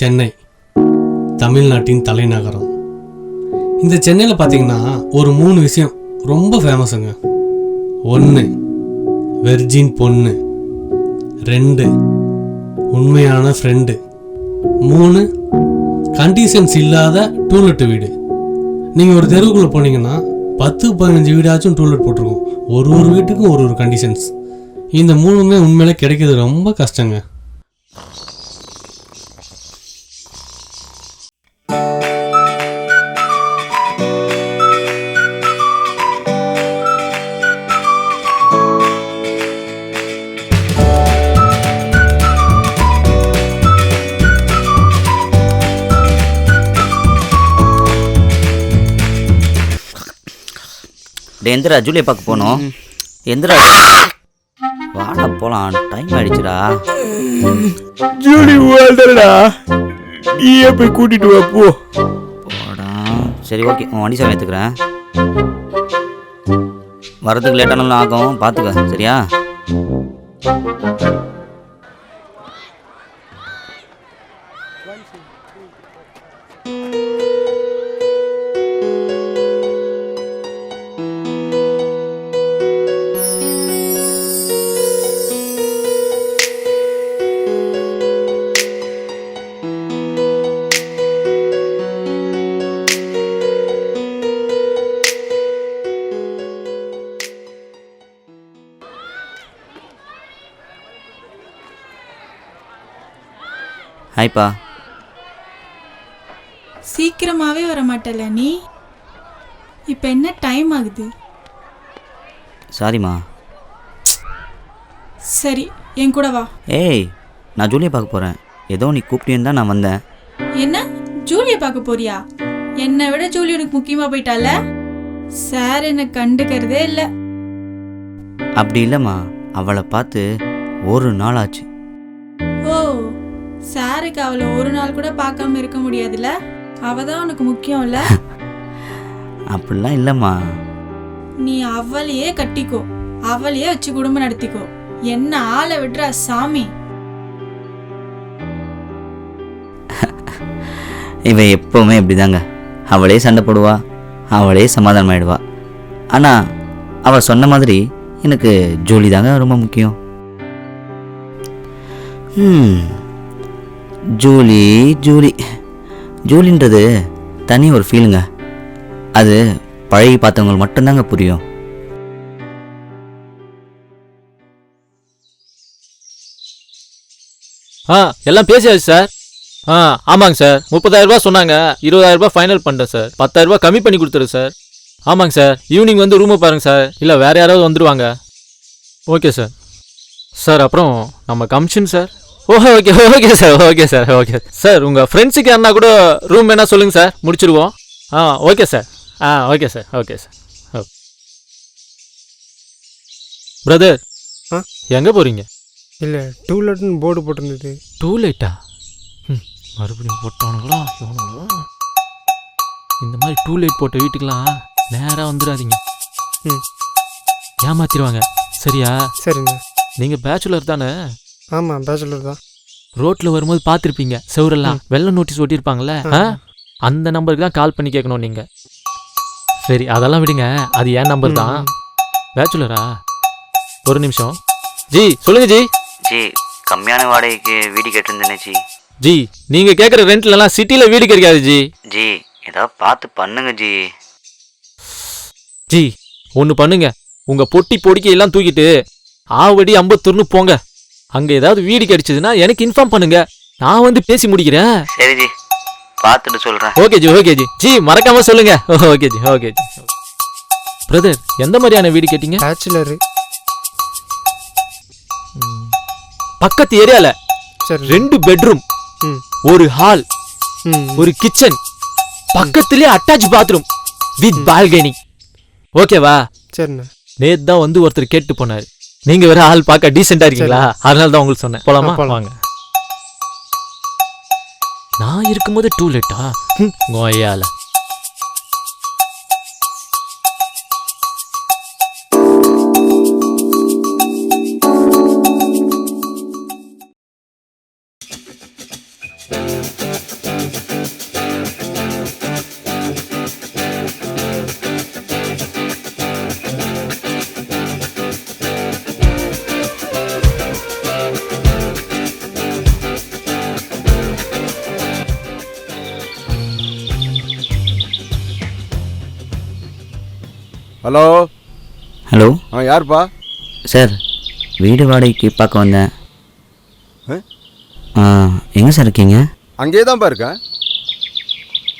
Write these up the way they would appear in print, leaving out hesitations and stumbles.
சென்னை, தமிழ்நாட்டின் தலைநகரம். இந்த சென்னையில் பார்த்தீங்கன்னா ஒரு 3 விஷயம் ரொம்ப ஃபேமஸுங்க. 1, வெர்ஜின் பொண்ணு. 2, உண்மையான ஃப்ரெண்டு. 3, கண்டிஷன்ஸ் இல்லாத டூலெட் வீடு. நீங்கள் ஒரு தெருவுக்குள்ளே போனீங்கன்னா 10-15 வீடாச்சும் டூலெட் போட்டிருக்கோம். ஒரு வீட்டுக்கும் ஒரு கண்டிஷன்ஸ். இந்த 3மே உண்மையிலே கிடைக்கிறது ரொம்ப கஷ்டங்க. எந்திரா ஜூலியை பார்க்க போனோம். எந்திரா வாடா போலாம், டைம் ஆயிடுச்சுடா. ஜூலி வாழ்டா, நீயே போய் கூட்டிட்டு வா போ. போடா. சரி ஓகே, உன் வண்டி சாமி எடுத்துக்கிறேன். வரதுக்கு லேட்டானாலும் ஆகும், பார்த்துக்க சரியா? ஹாய்ப்பா. சீக்கிரமாகவே வர மாட்டல நீ? இப்போ என்ன டைம் ஆகுது? சாரிம்மா. சரி, என் கூட வா. ஏய், நான் ஜூலியை பார்க்க போகிறேன். ஏதோ நீ கூப்பிட்டேன்னு தான் நான் வந்தேன். என்ன ஜூலியை பார்க்க போறியா? என்னை விட ஜூலி உனக்கு முக்கியமாக போயிட்டால? சார் என்னை கண்டுக்கிறதே இல்லை. அப்படி இல்லைம்மா, அவளை பார்த்து ஒரு நாள் ஆச்சு. ஓ, சாருக்கு அவளை ஒரு நாள் கூட பார்க்காம இருக்க முடியாதுல்ல? அவ தான் உனக்கு முக்கியம் இல்ல? அப்படிலாம் இல்லைம்மா. நீ அவளையே கட்டிக்கோ, அவளையே வச்சு குடும்பம் நடத்திக்கோ. என்ன ஆளை விடுறா சாமி. இவன் எப்பவுமே இப்படிதாங்க. அவளே சண்டை போடுவா, அவளே சமாதானம் ஆயிடுவா. ஆனால் அவள் சொன்ன மாதிரி எனக்கு ஜூலி தாங்க ரொம்ப முக்கியம். ஜூலி ஜூலி ஜூலின்றது தனி ஒரு ஃபீலுங்க. அது பழகி பார்த்தவங்களுக்கு மட்டும்தாங்க புரியும். எல்லாம் பேசியாச்சு சார். ஆமாங்க சார், 30,000 ரூபாய் சொன்னாங்க. 20,000 ரூபாய் ஃபைனல் பண்ணிட்டேன் சார். 10,000 ரூபாய் கம்மி பண்ணி கொடுத்துரு சார். ஆமாங்க சார், ஈவினிங் வந்து ரூமை பாருங்க சார். இல்லை வேற யாராவது வந்துடுவாங்க. Okay sir. சார் அப்புறம் நம்ம commission sir. Okay okay sir, okay sir, okay sir. உங்கள் ஃப்ரெண்ட்ஸுக்கு யாருன்னா கூட ரூம் வேணா சொல்லுங்கள் சார், முடிச்சிருவோம். Okay sir. Okay sir, okay sir. Okay brother, எங்கே போகிறீங்க? இல்லை, டூலெட்னு போர்டு போட்டிருந்தது. டூலெட்டா? மறுபடியும் போட்டானுங்களா இவனுங்களா? இந்த மாதிரி டூலைட் போட்ட வீட்டுக்கெல்லாம் நேராக வந்துடாதீங்க. ஏமாத்திடுவாங்க. சரியா? சரிங்க. நீங்கள் பேச்சுலர் தானே? ஆமாம், பேச்சுலர் தான். ரோட்டில் வரும்போது பார்த்துருப்பீங்க, செவரெல்லாம் வெள்ளை நோட்டீஸ் ஒட்டியிருப்பாங்கல்ல, அந்த நம்பருக்கு தான் கால் பண்ணி கேட்கணும் நீங்கள். சரி அதெல்லாம் விடுங்க, அது ஏன் நம்பர் தான். பேச்சுலரா? ஒரு நிமிஷம். ஜி சொல்லுங்க ஜி. ஜி, கம்மியான வாடகைக்கு வீடு கேட்டிருந்தேனே ஜி. ஜி நீங்கள் கேட்குற ரெண்ட்லலாம் சிட்டியில் வீடு கிடைக்காது ஜி. ஜி ஏதாவது பார்த்து பண்ணுங்க ஜி. ஜி ஒன்று பண்ணுங்க, உங்கள் பொட்டி பொடிக்கையெல்லாம் தூக்கிட்டு ஆவடி அம்பத்தூர்னு போங்க. அங்கே ஏதாவது வீடு கிடைச்சதுன்னா எனக்கு இன்ஃபார்ம் பண்ணுங்க, நான் வந்து பேசி முடிக்கிறேன். சரி ஜி, பார்த்துட்டு சொல்கிறேன். Okay G, okay G. G மறக்காம சொல்லுங்க. Okay G, okay G. Brother, எந்த மாதிரியான வீடு கேட்டீங்க? பேச்சுலரு. பக்கத்து ஏரியால 2 பெட்ரூம், ஒரு ஹால், ஒரு கிச்சன், பக்கத்துலயே அட்டாச் பாத்ரூம் வித் பால்கனி. ஓகேவா? சரிண்ணா. நேத்து தான் வந்து ஒருத்தர் கேட்டு போனாரு. நீங்க வேற ஆள் பார்க்க டீசெண்டா இருக்கீங்களா, அதனால தான் உங்களுக்கு சொன்னேன். போலாமா? வாங்க. நான் இருக்கும்போது டூலெட்டா? கோயால ஹலோ ஹலோ யாருப்பா? சார், வீடு வாடகைக்கு பார்க்க வந்தேன். எங்கே சார் இருக்கீங்க? அங்கேயே தான்ப்பா இருக்கேன்.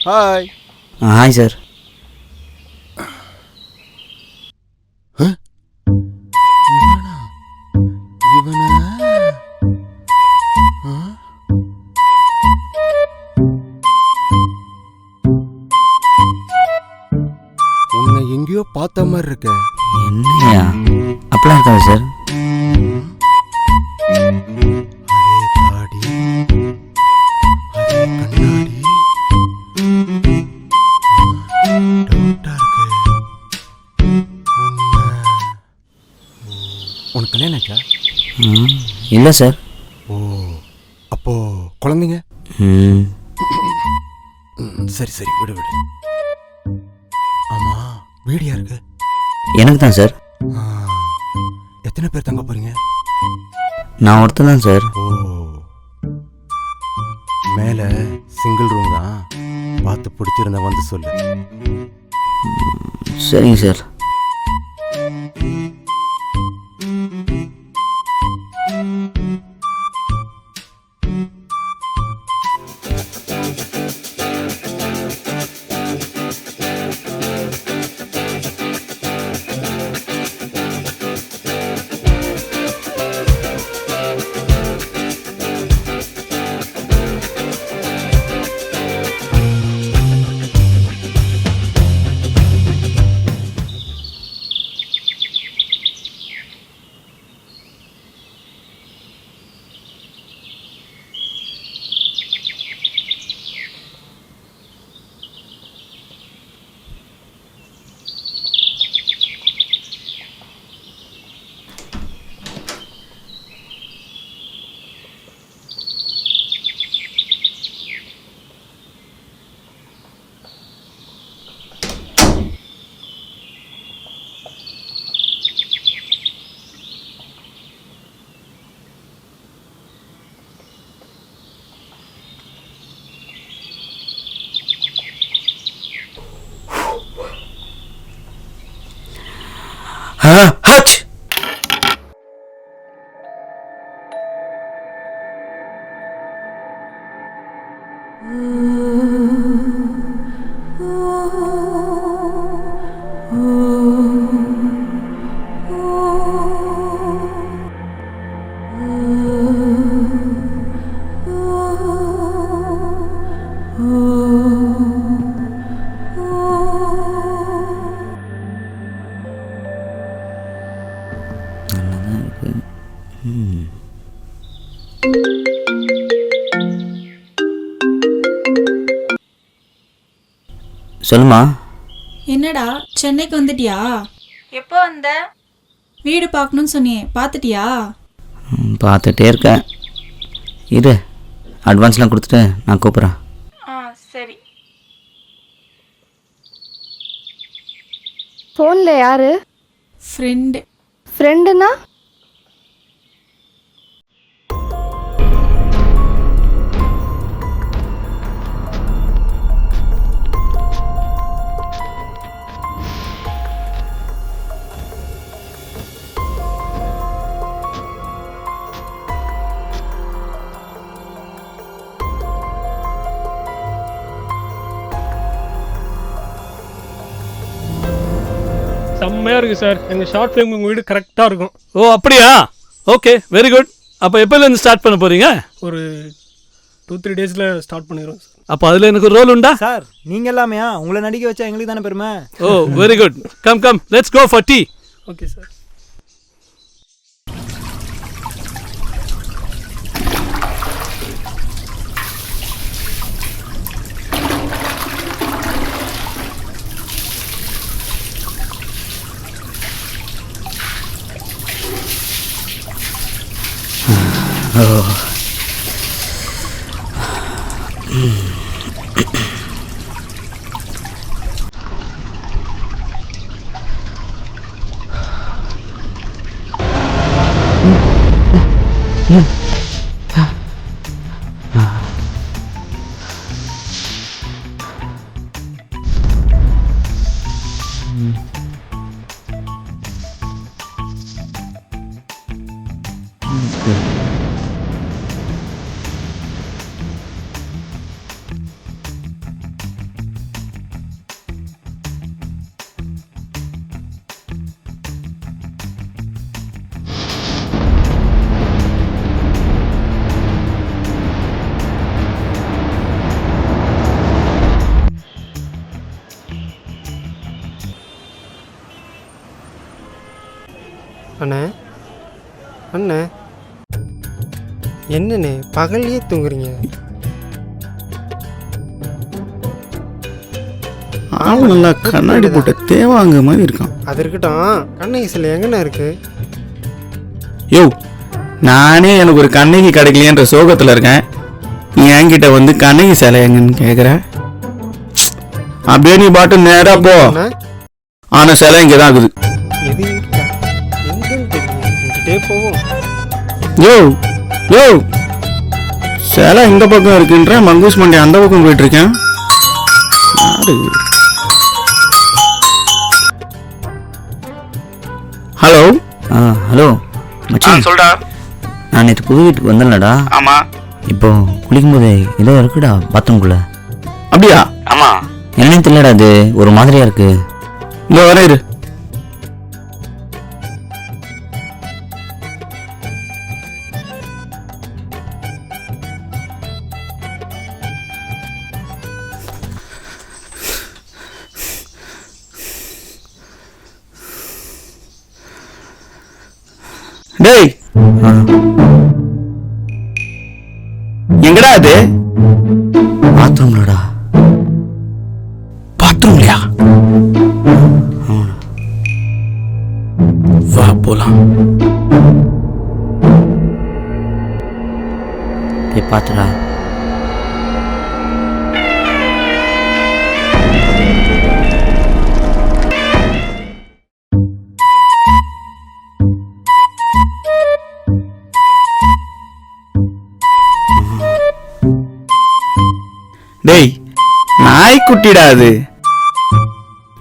ஹாய். Hi sir. உன்னை எங்கேயோ பார்த்த மாதிரி இருக்க. என்னையா அப்படிலாம் இருக்காது சார். அதே தாடி, அதே கண்ணாடி. டவுட்டா இருக்கு. உனக்கு கல்யாணம் ஆச்சா? இல்லை சார். ஓ, அப்போ குழந்தைங்க? ம், சரி சரி, விடு விடு. ஆமா, வீடு யாருக்கு? எனக்கு தான் சார். எத்தனை பேர் தங்க போறீங்க? நான் ஒருத்தன் தான் சார். ஓ, மேல சிங்கிள் ரூம் தான். பார்த்து பிடிச்சிருந்தா வந்து சொல்லு. சரிங்க சார். ஹச். சொல்லுமா. என்னடா சென்னைக்கு வந்துட்டியா? எப்போ வந்த? வீடு பார்க்கணும்னு சொன்னியே, பார்த்துட்டியா? பார்த்துட்டே இருக்கேன். இரு, அட்வான்ஸ்லாம் கொடுத்துட்டு நான் கூப்பிட்றேன். சரி. ஃபோனில் யாரு? ஃப்ரெண்டு. ஃப்ரெண்டுனா? செம்மையாக இருக்குது சார். எங்கள் ஷார்ட் ஃபிலிம் உங்கள் வீடு கரெக்டாக இருக்கும். ஓ அப்படியா? Okay, very good. அப்போ எப்போலேருந்து ஸ்டார்ட் பண்ண போகிறீங்க? ஒரு 2-3 டேஸில் ஸ்டார்ட் பண்ணிடுவோம் சார். அப்போ அதில் எனக்கு ஒரு ரோல் உண்டா? சார் நீங்கள் எல்லாமையா உங்களை நடிக்க வச்சா எங்களுக்கு தானே பெருமை. Oh very good. Come come, let's go for tea. Okay sir. இருக்கு. அண்ணே அண்ணே என்னண்ணே பகல்லையே தூங்குறீங்க? ஆளு நல்லா கண்ணாடி போட்ட தேவாங்க மாதிரி இருக்கான். அது இருக்கட்டும், கண்ணகி சிலை எங்கண்ணே இருக்கு? யோ, நானே எனக்கு ஒரு கண்ணகி கிடைக்கலையன்ற சோகத்தில் இருக்கேன். நீ என்கிட்ட வந்து கண்ணகி சிலை எங்கன்னு கேட்குற? அப்படியே நீ பாட்டு நேரா போ. அண்ணா, ஆனா சிலை இங்கே தான் இருக்குது. எது இருக்கா? எங்கன்னு தெரியும், என்கிட்டே போவோம். யோ யோ, சிலை இந்த பக்கம் இருக்குன்ற மங்கூஸ் மண்டி அந்த பக்கம் போயிட்டு இருக்கேன். யாரு? ஹலோ. ஹலோ மச்சான், சொல்டா. நான் நேற்று புது வீட்டுக்கு வந்தேன்லடா. ஆமா. இப்போ குளிக்கும்போது ஏதோ இருக்குடா பாத்ரூம்குள்ள. அப்படியா? ஆமா. என்னன்னு தெரியலடா, அது ஒரு மாதிரியா இருக்கு. இந்த வர இரு. டேய், எங்கடா அது? பாத்ரூம்லடா. பாத்ரூம்லயா? வா போலாம். போய் பார்த்துடா. டேய், நாய்க்குட்டிடா அது.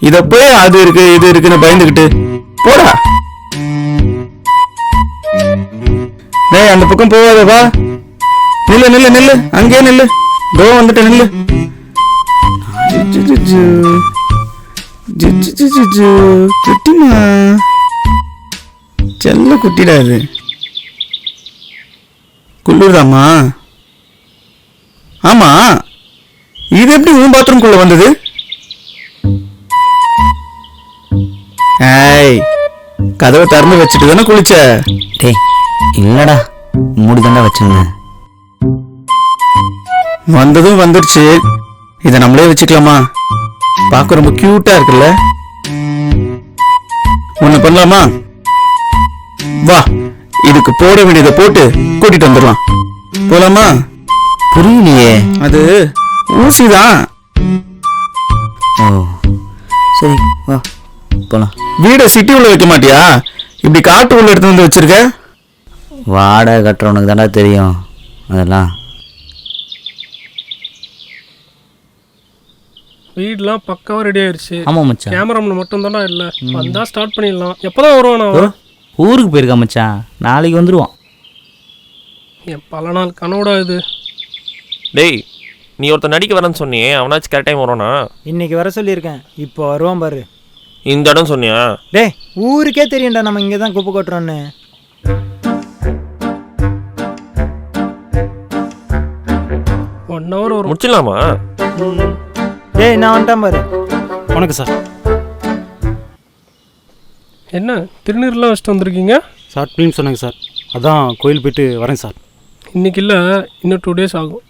இத போய் அது இருக்கு இது இருக்குன்னு பயந்துகிட்டு போடா. டேய், அந்த பக்கம் போவாத, வா. நில்லு நில்லு நில்லு, அங்கே நில்லு. தோ வந்துட்டு நில்லு. குட்டிமா, செல்ல குட்டிடா அது. குளிர்தாம்மா? ஆமா, இது எப்படி உன் பாத்ரூம்குள்ள வந்தது? ஏய், கதவை திறந்து வச்சுட்டு தானே குளிச்ச? டேய் இல்லடா, மூடி தாண்டா வச்சிருந்தேன். வந்ததும் வந்துருச்சு, இதை நம்மளே வச்சுக்கலாமா? பார்க்க ரொம்ப கியூட்டா இருக்குல்ல? ஒண்ணு பண்ணலாமா? வா, இதுக்கு போட வேண்டியதை போட்டு கூட்டிட்டு வந்துடலாம். போலாமா? புரியலையே. அது ஊசிதான். ஓ சரி, வா போலாம். வீடை சிட்டி உள்ள வைக்க மாட்டியா? இப்படி காட்டு உள்ள எடுத்து வந்து வச்சிருக்க. வாடகை கட்டுறவனுக்கு தாண்டா தெரியும் அதெல்லாம். வீடெல்லாம் பக்காவாக ரெடி ஆயிடுச்சு. ஆமா மச்சான். கேமராமேன் மட்டும் தானே இல்லை, வந்தா ஸ்டார்ட் பண்ணிடலாம். எப்போதான் வருவான் அவன்? ஊருக்கு போயிருக்கா மச்சான், நாளைக்கு வந்துருவான். என் பல நாள் கனவுடா இது. டேய், நீ ஒருத்தர் நடிக்க வரேன்னு சொன்னியே, அவனாச்சும் கரெக்ட் டைம் வருவானா? இன்னைக்கு வர சொல்லியிருக்கேன், இப்போ வருவான் பாரு. இந்த இடம் சொன்னியா? டேய், ஊருக்கே தெரியும்டா நம்ம இங்கே தான் குப்பை கொட்டுறோன்னு. ஒன் ஹவர் வரும். முடிச்சிடலாமா? டேய், நான் வந்துட்டேன் பாரு. வணக்கம் சார். என்ன திருநீர்லாம் வச்சுட்டு வந்திருக்கீங்க? ஷார்ட் ஃபிலிம் சொன்னாங்க சார், அதான் கோயில் போயிட்டு வரேன் சார். இன்னைக்கு இல்லை, இன்னும் 2 days ஆகும்.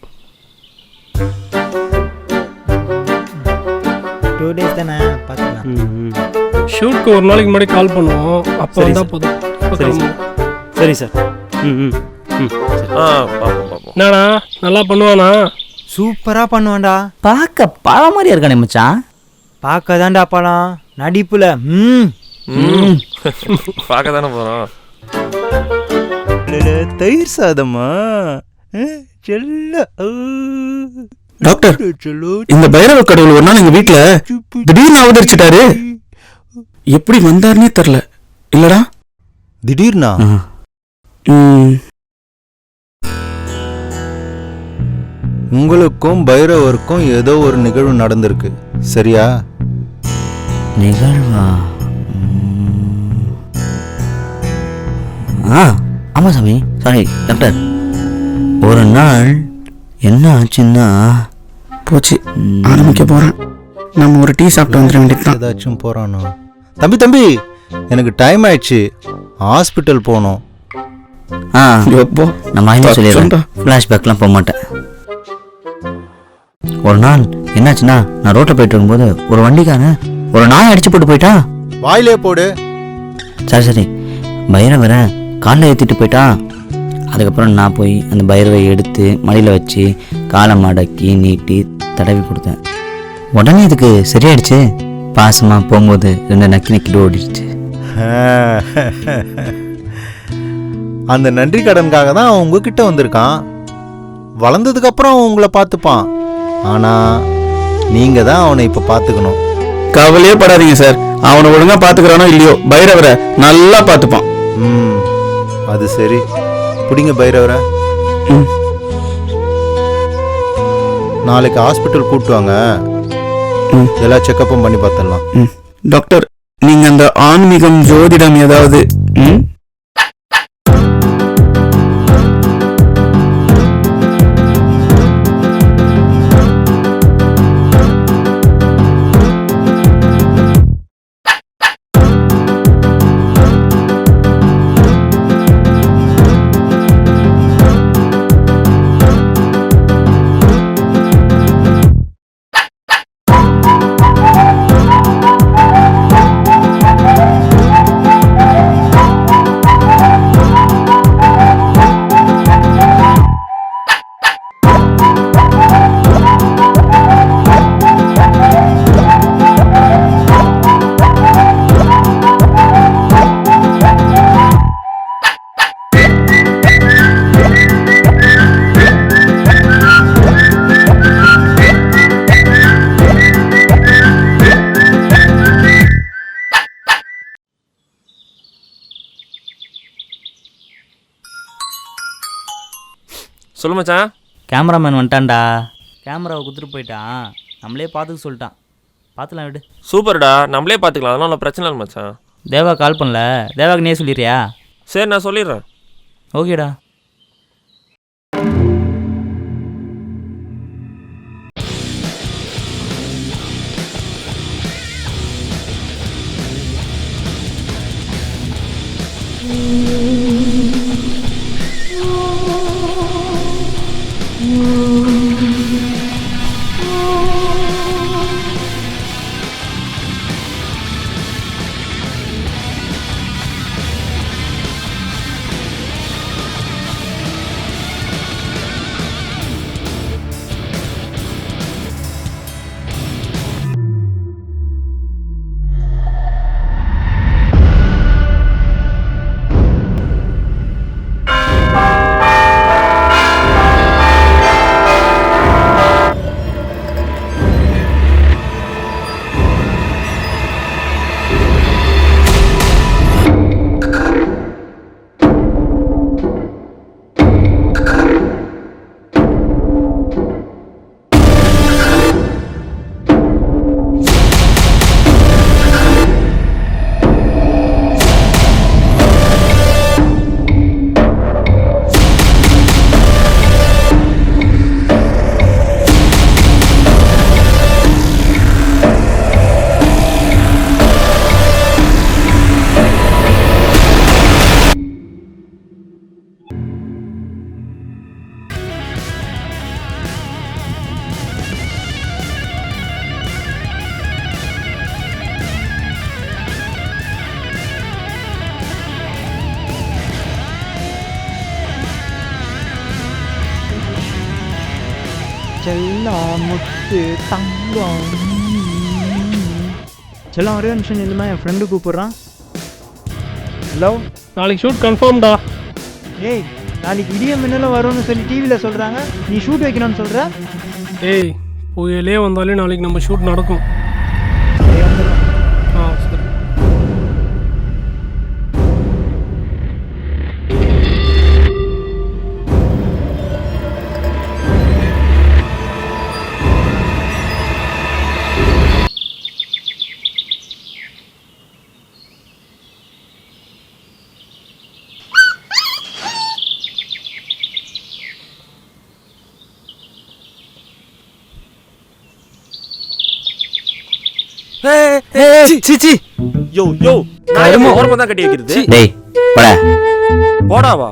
2 days தானே, பார்த்துக்கலாம். ஷூட்க்கு ஒரு நாளைக்கு முன்னாடி கால் பண்ணுவோம், அப்போ சரி வந்தால் சார். போதும். இப்போ சரி கிளம்புவோம். சரி சார். சரி. பார்ப்போம் பார்ப்போம். என்னடா நல்லா பண்ணுவானா? சூப்பரா பண்ணுவான்டா. பார்க்க பழ மாதிரியா இருக்கானே மச்சான். பார்க்க தான்டா பழம், நடிப்புல பார்க்க தானே போகிறோம். தயிர் சாதமா? டாக்டர், இந்த பைரவ கடவுள் ஒரு நாள் எங்க வீட்டுல திடீர்னு அவதரிச்சிட்டாரு. எப்படி வந்தாருன்னே தெரியல. இல்லடா? திடீர்னா? உங்களுக்கும் பைரவருக்கும் ஏதோ ஒரு நிகழ்வு நடந்திருக்கு, சரியா? நிகழ்வா? ஆமாம் சாமி, சாரி டாக்டர். ஒரு நாள் என்ன ஆச்சுன்னா, போச்சு, ஆரம்பிக்க போகிறேன். நம்ம ஒரு டீ சாப்பிட்டு வந்துட வேண்டியது. ஏதாச்சும் போகிறானோ? தம்பி, எனக்கு டைம் ஆயிடுச்சு, ஹாஸ்பிட்டல் போகணும். நான் மாயமே சொல்லிடுறேன், ஃப்ளாஷ்பேக்லாம் போக மாட்டேன். ஒரு நாள் என்னாச்சுன்னா, நான் ரோட்டில் போயிட்டு இருக்கும்போது ஒரு வண்டிக்காரன் ஒரு நாயை அடிச்சு போட்டு போயிட்டான். வாயிலே போடு. சரி, பைரவரை காலில் ஏற்றிட்டு போயிட்டான். அதுக்கப்புறம் நான் போய் அந்த பைரவை எடுத்து மடியில் வச்சு காலை மடக்கி நீட்டி தடவி கொடுத்தேன். உடனே இதுக்கு சரியாயிடுச்சு. பாசமாக போகும்போது 2 நக்கிட்டு ஓடிடுச்சு. அந்த நன்றி கடனுக்காக தான் அவன் உங்ககிட்ட வந்திருக்கான். வளர்ந்ததுக்கு அப்புறம் உங்களை பார்த்துப்பான். ஆனா நீங்க தான் அவனை இப்ப பார்த்துக்கணும். கவலையே படாதீங்க சார், அவனை ஒழுங்கா பார்த்துக்கிறானோ இல்லையோ, பைரவரை நல்லா பார்த்துப்பான். அது சரி, பிடிங்க பைரவரை. நாளைக்கு ஹாஸ்பிட்டல் கூப்பிட்டு வாங்க, எல்லா செக்கப்பும் பண்ணி பார்த்துடலாம். டாக்டர், நீங்க அந்த ஆன்மீகம் ஜோதிடம் ஏதாவது? சொல்லு மச்சான். கேமராமேன் வந்துட்டான்டா. கேமராவை கொடுத்துட்டு போயிட்டான். நம்மளே பார்த்துக்க சொல்லிட்டான். பார்த்துலாம் விடு. சூப்பர்டா, நம்மளே பார்த்துக்கலாம், அதனால பிரச்சனை இல்லை மச்சான். தேவா கால் பண்ணல, தேவாக்கு நீ சொல்லிடுறியா? சரி, நான் சொல்லிடுறேன். ஓகேடா. செல்லம் முத்து தங்கம். செல்லம் ஒரே நிமிஷம் இல்லைமா, என் ஃப்ரெண்டு கூப்பிட்றான். ஹலோ, நாளைக்கு ஷூட் கன்ஃபார்ம்டா. ஏய், நாளைக்கு விடிய மின்னலும் வரும்னு சொல்லி டிவியில் சொல்கிறாங்க, நீ ஷூட் வைக்கணும்னு சொல்கிற? ஏய், புயலே வந்தாலே நாளைக்கு நம்ம ஷூட் நடக்கும். சரி. சீச்சி யோ யோ நான் ஓரமா தான் கட்டி வைக்கிறது. டேய் போடா. போடாவா?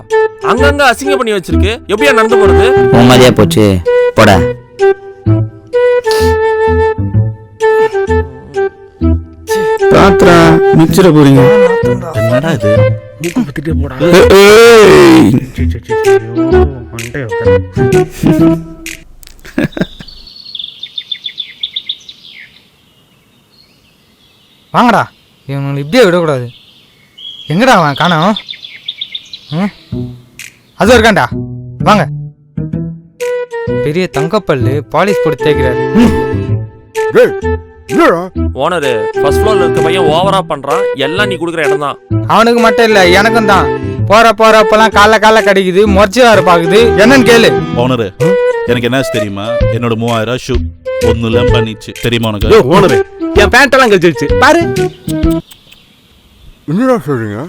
அங்கங்க அசிங்க பண்ணி வச்சிருக்கு. எப்படியா நடந்து போறது? உண்மையா போச்சு போடா. பாத்ரா மிச்சிட போறீங்க. என்னடா இது? வாங்கடா, இவனுங்களை இப்படியே விடக்கூடாது. எங்கடா அவன் காணோம்? அது இருக்கான்டா, வாங்க. பெரிய தங்கப்பல்லு பாலிஷ் போட்டு தேய்க்கிறாரு. ஓனரு ஃபர்ஸ்ட் ஃப்ளோர்ல இருக்க பையன் ஓவரா பண்றான். எல்லாம் நீ குடுக்குற இடம் தான். அவனுக்கு மட்டும் இல்ல, எனக்கும் தான். போறப்பெல்லாம் கால கிடைக்குது, மொர்ச்சி வர பாக்குது. என்னன்னு கேளு. ஓனரு, எனக்கு என்ன தெரியுமா? என்னோட 3000 ஷூ ஒன்னும் பண்ணிச்சு தெரியுமா உனக்கு? ஓனரு, என் பேண்ட் எல்லாம் கழிச்சிருச்சு பாரு. என்னடா சொல்றீங்க?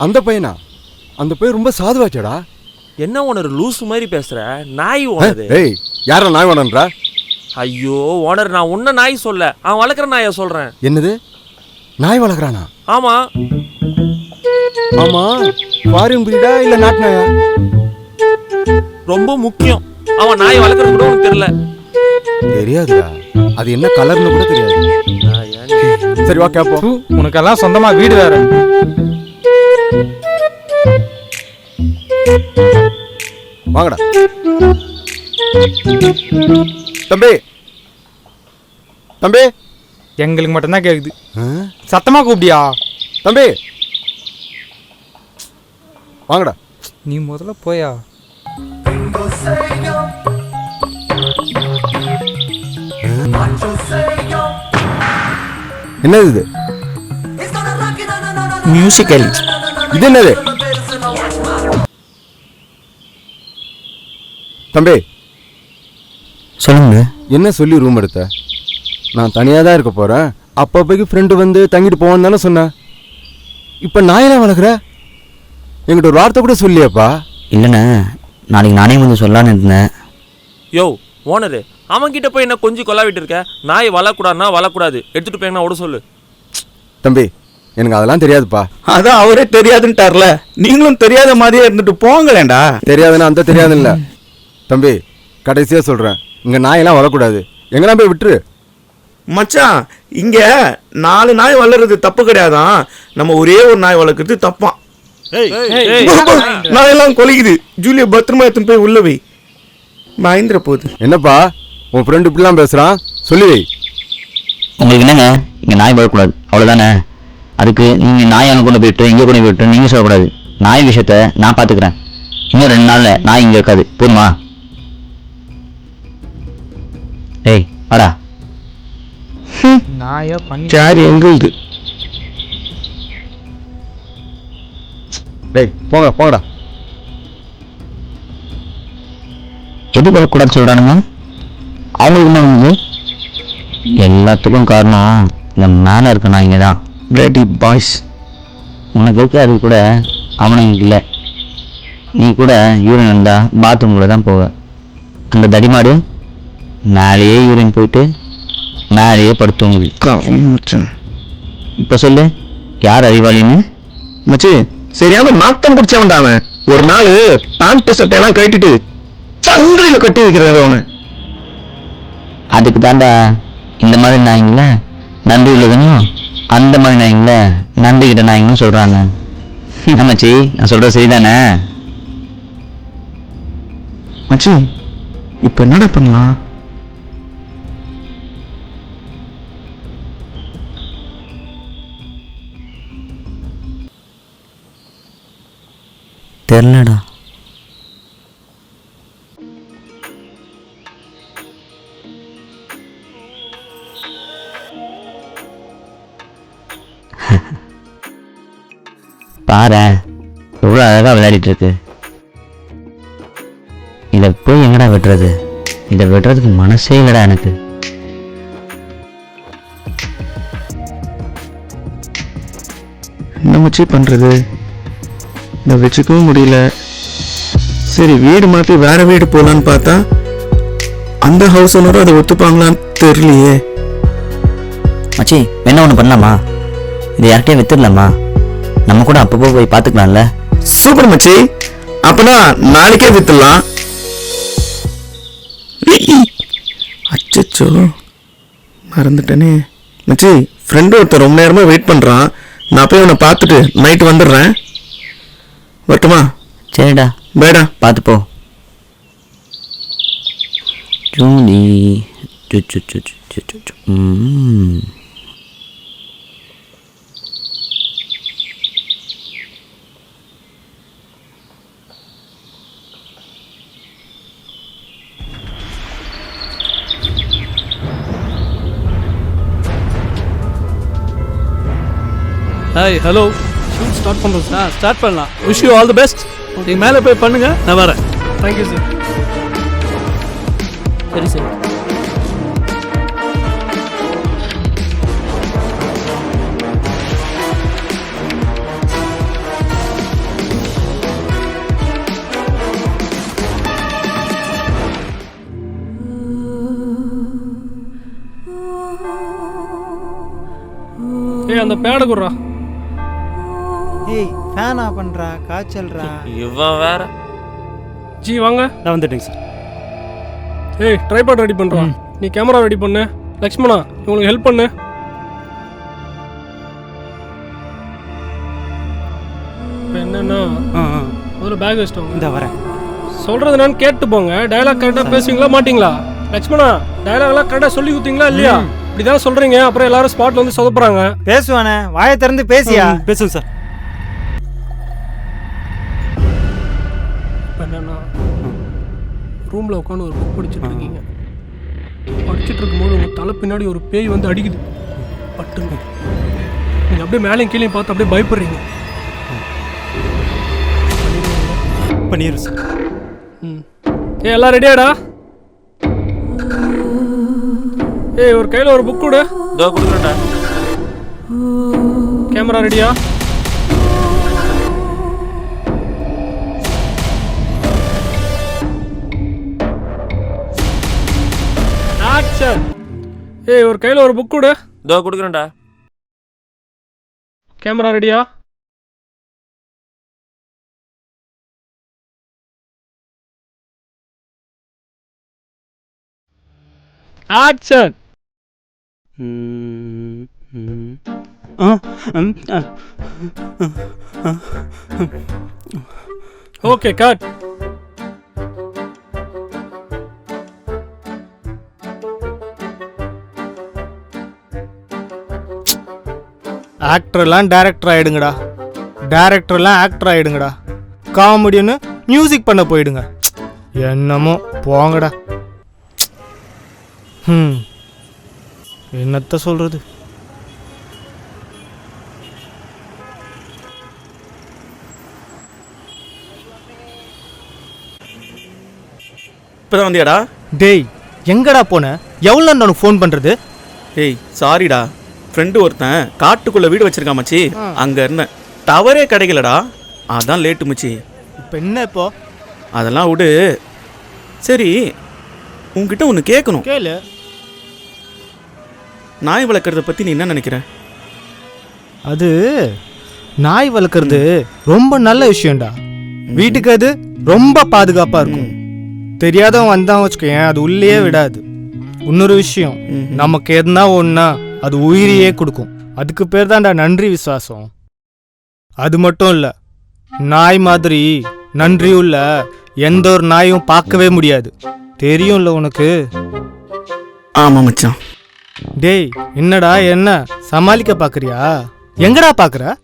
அந்த பையனா? அந்த பையன் ரொம்ப சாதுவாச்சடா. என்ன ஓனர் லூசு மாதிரி பேசுற? நாய் ஓனர். ஏய், யாரா நாய் ஓனர்ன்றா? ஐயோ ஓனர், நான் உன்ன நாய் சொல்ல, அவன் வளர்க்குற நாயை சொல்றேன். என்னது? நாய் வளர்க்குறானா? ஆமா ஆமா. ஃபாரின் பிரீடா இல்ல நாட்டு நாயா? ரொம்ப முக்கியம், அவன் நாய் வளர்க்கறது கூட உனக்கு தெரியல. தெரியாதுடா, அது என்ன கலர்னு கூட தெரியாது. சரி வா கேப்போம். உனக்கெல்லாம் சொந்தமா வீடு வேற. வாங்கடா தம்பி. தம்பி, எங்களுக்கு மட்டும்தான் கேக்குது. சத்தமா கூப்பிடியா? தம்பி வாங்கடா. நீ முதல்ல போயா. என்னது இது? மியூசிக்கல். இது என்னது? தம்பி சொல்லுங்க. என்ன சொல்லி ரூம் எடுத்த? நான் தனியாக தான் இருக்க போகிறேன், அப்பப்போக்கு ஃப்ரெண்டு வந்து தங்கிட்டு போவான்னு தானே சொன்னேன். இப்போ நாயெல்லாம் வளர்க்குற? என்கிட்ட ஒரு வார்த்தை கூட சொல்லியாப்பா. இல்லைண்ணே, நாளைக்கு நானே வந்து சொல்லலான்னு இருந்தேன். யோ ஓனரு, அவன் கிட்ட போய் என்ன கொஞ்சம் கொல்லாவிட்டு இருக்க? நாய் வளரக்கூடாதுன்னா வளரக்கூடாது, எடுத்துட்டு போய் ஓட சொல்லு. தம்பி, எனக்கு அதெல்லாம் தெரியாதுப்பா. அதான் அவரே தெரியாதுன்ட்டார்ல, நீங்களும் தெரியாத மாதிரியே இருந்துட்டு போங்களேண்டா. தெரியாதுன்னா அந்த தெரியாது இல்லை தம்பி, கடைசியாக சொல்கிறேன், இங்கே நாயெல்லாம் வளரக்கூடாது. எங்கன்னா போய் விட்டுரு. மச்சான், இங்க 4 நாய் வளர்றது தப்பு கிடையாதான், நம்ம ஒரே ஒரு நாய் வளர்க்கறது தப்பான். நாயெல்லாம் கொலைக்குது. ஜூலிய பத்திரமா எடுத்துன்னு போய் உள்ள வை, பயந்துற போகுது. என்னப்பா உன் ஃப்ரெண்டு இப்படிலாம் பேசுகிறான்? சொல்லி வை. உங்களுக்கு என்னங்க, இங்கே நாய் வளரக்கூடாது அவ்வளோதானே? அதுக்கு நீங்கள் நாய் அங்கே கொண்டு போயிட்டு இங்கே கொண்டு போயிட்டு நீங்கள் சொல்லக்கூடாது. நாய் விஷயத்த நான் பார்த்துக்கிறேன். இன்னும் 2 நாளில் நாய் இங்கே இருக்காது, போதுமா? ஏய் வாடா. நாயா பண்ணி சாரி எங்களுக்கு. டேய் போங்க போங்கடா. எது வரக்கூடாது சொல்கிறானுங்க? அவங்களுக்கு என்ன வந்து எல்லாத்துக்கும் காரணம் இந்த மேலே இருக்க நாய்ங்க தான். Ready boys. உனக்கு இருக்க அது கூட அவனுக்கு இல்லை. நீ கூட யூரின் இருந்தால் பாத்ரூம் கூட தான் போவ. அந்த தடிமாடு மேலேயே யூரின் போயிட்டு மேலேயே படுத்தவங்க. இப்போ சொல்லு, யார் அறிவாளின்னு? மச்சி, சரியான நாட்டம் குடிச்சவன்டா அவன். ஒரு நாள் பேண்ட் சட்டையெல்லாம் கட்டிட்டு சங்கிலியில் கட்டி வைக்கிறாரு அவனை. அதுக்கு தாண்டா இந்த மாதிரி நாய்ங்கள நன்றி உள்ளதுன்னு, அந்த மாதிரி நாய்ங்கள நன்றிக்கிட்ட நாய்ங்கன்னு சொல்கிறாங்க. மச்சி, நான் சொல்கிறது சரிதானே? மச்சி, இப்போ என்னடா பண்ணலாம்? தெரிலடா. பாரு எவ்வளோ அழகாக விளையாடிட்டு இருக்கு. இதை போய் எங்கடா வெட்டுறது? இதை வெட்டுறதுக்கு மனசே இல்லைடா எனக்கு. என்ன மச்சி பண்ணுறது? இதை வச்சுக்கவும் முடியல. சரி, வீடு மாற்றி வேற வீடு போகலான்னு பார்த்தா அந்த ஹவுஸ் ஓனரும் அதை ஒத்துப்பாங்களான்னு தெரியலையே. மச்சி என்ன ஒன்று பண்ணலாமா? இது யார்கிட்டயே வித்துடலாமா? நம்ம கூட அப்பப்போ போய் பார்த்துக்கலாம்ல. சூப்பர் மச்சி, அப்பனா நாளைக்கே வித்துடலாம். அச்சோ மறந்துட்டேனே மச்சி. ஃப்ரெண்டு ஒருத்தர் ரொம்ப நேரமாக வெயிட் பண்ணுறான். நான் போய் அவனை பார்த்துட்டு நைட்டு வந்துடுறேன். வரட்டுமா? சரிடா, பேடா, பார்த்து போ. Julie hi, hello. Shoot start பண்ணுறோம் சார். ஸ்டார்ட் பண்ணலாம். Wish you all the best. நீங்கள் மேலே போய் பண்ணுங்க, நான் வரேன். Thank you sir. சரி சார். ஏய், அந்த பேடை குடுறா. ஏய், ஃபேன் ஆஃப் பண்ணுறா, காய்ச்சல்றா. இவன் வேற. ஜி வாங்க. நான் வந்துட்டேங்க சார். ஏய், ட்ரைபாட் ரெடி பண்ணுறான். நீ கேமரா ரெடி பண்ணு. லக்ஷ்மணா, இவங்களுக்கு ஹெல்ப் பண்ணு. இப்போ என்னன்னா முதல்ல பேக் வச்சிட்டோம். இந்த வரேன். சொல்கிறது என்னன்னு கேட்டு போங்க. டயலாக் கரெக்டாக பேசுவீங்களா மாட்டிங்களா? லக்ஷ்மணா, டயலாக்லாம் கரெக்டாக சொல்லி கொடுத்தீங்களா இல்லையா? இப்படிதான் சொல்கிறீங்க, அப்புறம் எல்லாரும் ஸ்பாட்டில் வந்து சொதப்புறாங்க. பேசுவானே, வாயை திறந்து பேசியா? பேசுங்க சார். இப்போ என்னன்னா ரூமில் உட்காந்து ஒரு புக் படிச்சுட்டு இருக்கீங்க. படிச்சுட்டு இருக்கும்போது உங்கள் தலை பின்னாடி ஒரு பேய் வந்து அடிக்குது. பட்டுங்க நீங்கள் அப்படியே மேலேயும் கீழே பார்த்து அப்படியே பயப்படுறீங்க. பண்ணிடுறேன் சார். ஏய், எல்லாம் ரெடியாடா? ஏய், ஒரு கையில் ஒரு புக் கொடு. இதோ கொடுக்குறேன்டா. கேமரா ரெடியா? ஆக்ஷன். ஏய், ஒரு கையில் ஒரு புக் கொடு. இதோ கொடுக்குறேன்டா. கேமரா ரெடியா? ஆக்ஷன். Okay, cut. ஆக்டர்லாம் டேரக்டர் ஆகிடுங்கடா, டேரக்டர்லாம் ஆக்டர் ஆகிடுங்கடா. காமெடின்னு மியூசிக் பண்ண போயிடுங்க. என்னமோ போங்கடா. என்னத்த சொல்கிறது? இப்போதான் வந்தியாடா? டேய், எங்கடா போன? எவ்வளோ நான் ஃபோன் பண்ணுறது? ஏய் சாரிடா, ஃப்ரெண்டு ஒருத்தன் காட்டுக்குள்ளே வீடு வச்சிருக்கான் மச்சி. அங்கே இருந்தேன், டவரே கிடைக்கலடா, அதான் லேட்டு மச்சி. இப்போ என்ன இப்போ? அதெல்லாம் விடு. சரி, உங்ககிட்ட ஒன்று கேட்கணும். கேளு. நாய் வளர்க்குறத பற்றி நீ என்ன நினைக்கிற? அது நாய் வளர்க்குறது ரொம்ப நல்ல விஷயம்டா. வீட்டுக்கு அது ரொம்ப பாதுகாப்பாக இருக்கும். தெரியாதவன் வந்தான் வச்சுக்கேன், அது உள்ளேயே விடாது. இன்னொரு விஷயம், நமக்கு எதுனா ஒன்றா அது உயிரையே கொடுக்கும். அதுக்கு பேர் தான்டா நன்றி விசுவாசம். அது மட்டும் இல்லை, நாய் மாதிரி நன்றி உள்ள எந்த ஒரு நாயும் பார்க்கவே முடியாது. தெரியும்ல உனக்கு? ஆமாம் மச்சான். டேய், என்னடா என்ன சமாளிக்க பார்க்குறியா? எங்கடா பார்க்குற?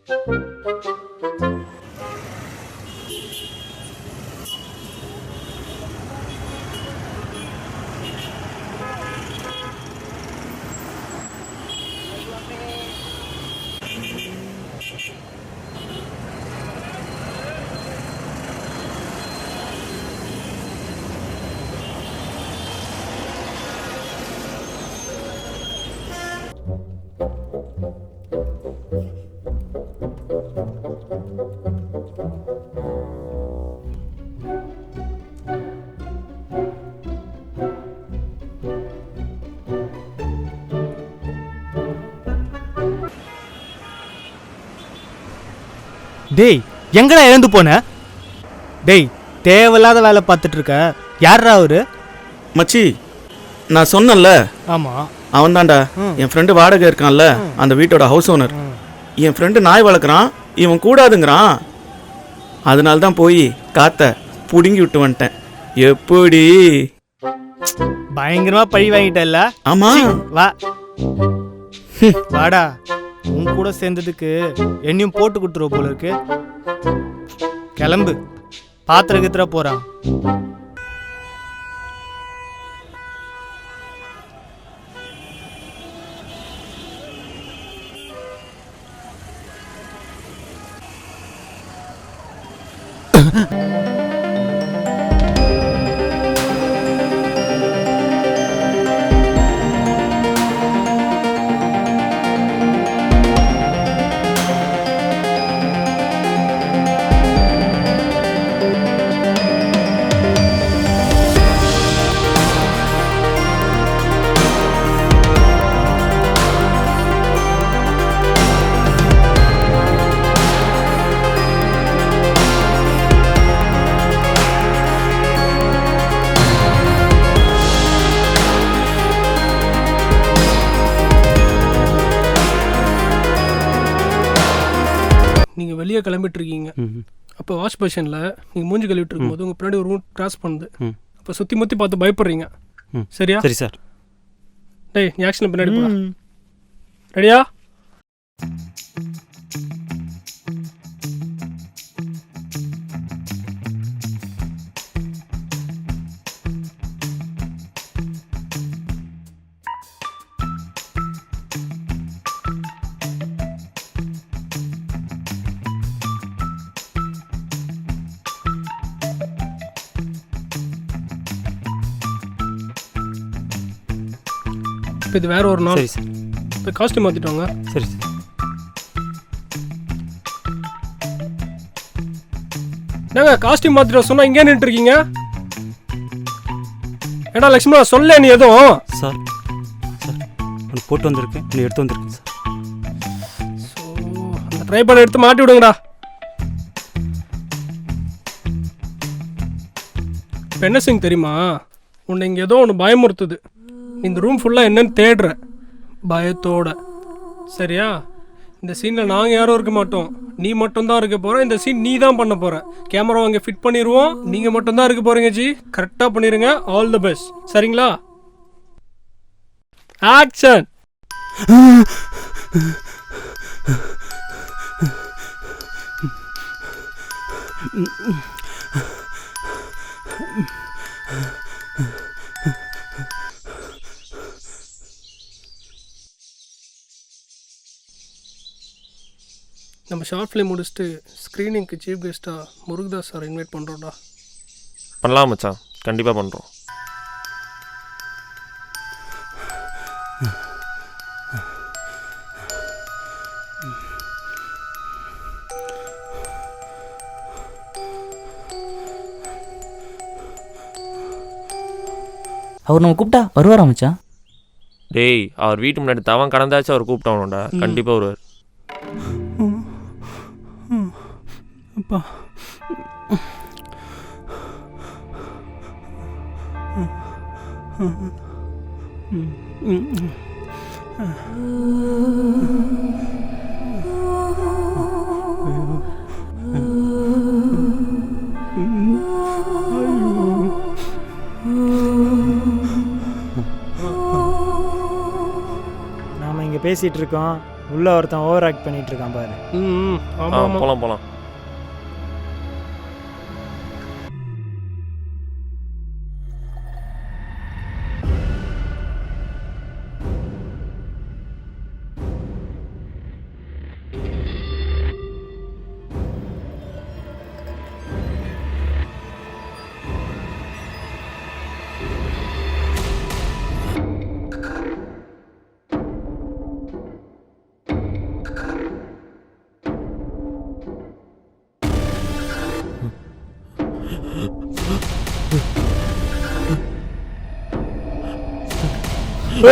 டேய் எங்கடா எழுந்து போன? டேய் தேவையில்லாத வேலை பார்த்துட்டு இருக்க. யாரா அவரு? மச்சி நான் சொன்னேன்ல, ஆமாம் அவன் தான்டா என் ஃப்ரெண்டு வாடகை இருக்கான்ல அந்த வீட்டோட ஹவுஸ் ஓனர். என் ஃப்ரெண்டு நாய் வளர்க்குறான், இவன் கூடாதுங்கிறான். அதனால தான் போய் காத்த புடுங்கி விட்டு வந்துட்டேன். எப்படி பயங்கரமா பழி வாங்கிட்டல்ல? ஆமா வா வாடா. உன் கூட சேர்ந்ததுக்கு என்னையும் போட்டு கொடுத்துருவ போல இருக்கு. கிளம்பு, பாத்திரம் கித்திர போறான். நீங்கள் வெளியே கிளம்பிட்டு இருக்கீங்க. அப்போ வாஷ் பேஷனில் நீங்கள் மூஞ்சி கழுவிட்டு இருக்கும்போது உங்கள் பின்னாடி ஒரு ரூட் கிராஸ் பண்ணுது. அப்போ சுற்றி முற்றி பார்த்து பயப்படுறீங்க. சரியா? சரி சார். டேய் நீ ஆக்ஷனில் பின்னாடி போடா. ரெடியா? இப்போ இது வேற ஒரு நாள். சரி சார். இப்போ காஸ்ட்யூம் மாற்றிட்டோங்க. சரி சார். என்னங்க காஸ்ட்யூம் மாற்றிட்டோம் சொன்னால் இங்கே நின்றுட்டு இருக்கீங்க? ஏடா லக்ஷ்மணா சொல்ல நீ எதுவும்? சார் சார் ஒன்று போட்டு வந்திருக்கேன், நீ எடுத்து வந்திருக்கேன் சார். ஸோ அந்த ட்ரைபாட் எடுத்து மாட்டி விடுங்கடா. இப்போ என்ன செய்யுங்க தெரியுமா, உன்னை இங்கே ஏதோ ஒன்று பயமுறுத்துது. இந்த ரூம் ஃபுல்லாக என்னன்னு தேடுற பயத்தோட. சரியா? இந்த சீனில் நாங்கள் யாரும் இருக்க மாட்டோம், நீ மட்டும்தான் இருக்க போகிற. இந்த சீன் நீ தான் பண்ண போகிற. கேமரா அங்கே ஃபிட் பண்ணிடுவோம், நீங்கள் மட்டும்தான் இருக்க போகிறீங்க. ஜி கரெக்டாக பண்ணிடுங்க. All the best. சரிங்களா? ஆக்ஷன். நம்ம ஷார்ட் ஃபிலிம் முடிச்சுட்டு ஸ்க்ரீனிங்க்கு சீஃப் கெஸ்ட்டாக முருகதாஸ் சார் இன்வைட் பண்ணுறோம்டா. பண்ணலாம் மச்சான், கண்டிப்பாக பண்ணுறோம். அவர் நம்ம கூப்பிட்டா வருவாரா மச்சான்? டேய் அவர் வீட்டு முன்னாடி தவன் கடந்தாச்சும் அவர் கூப்பிட்டவனோடா, கண்டிப்பாக வருவார். அப்பா நாம இங்க பேசிட்டு இருக்கோம், உள்ள ஒருத்தன் ஓவர் ஆக்ட் பண்ணிட்டு இருக்கான் பாரு. ஆமாம் போகலாம் போகலாம்.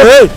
ஏய்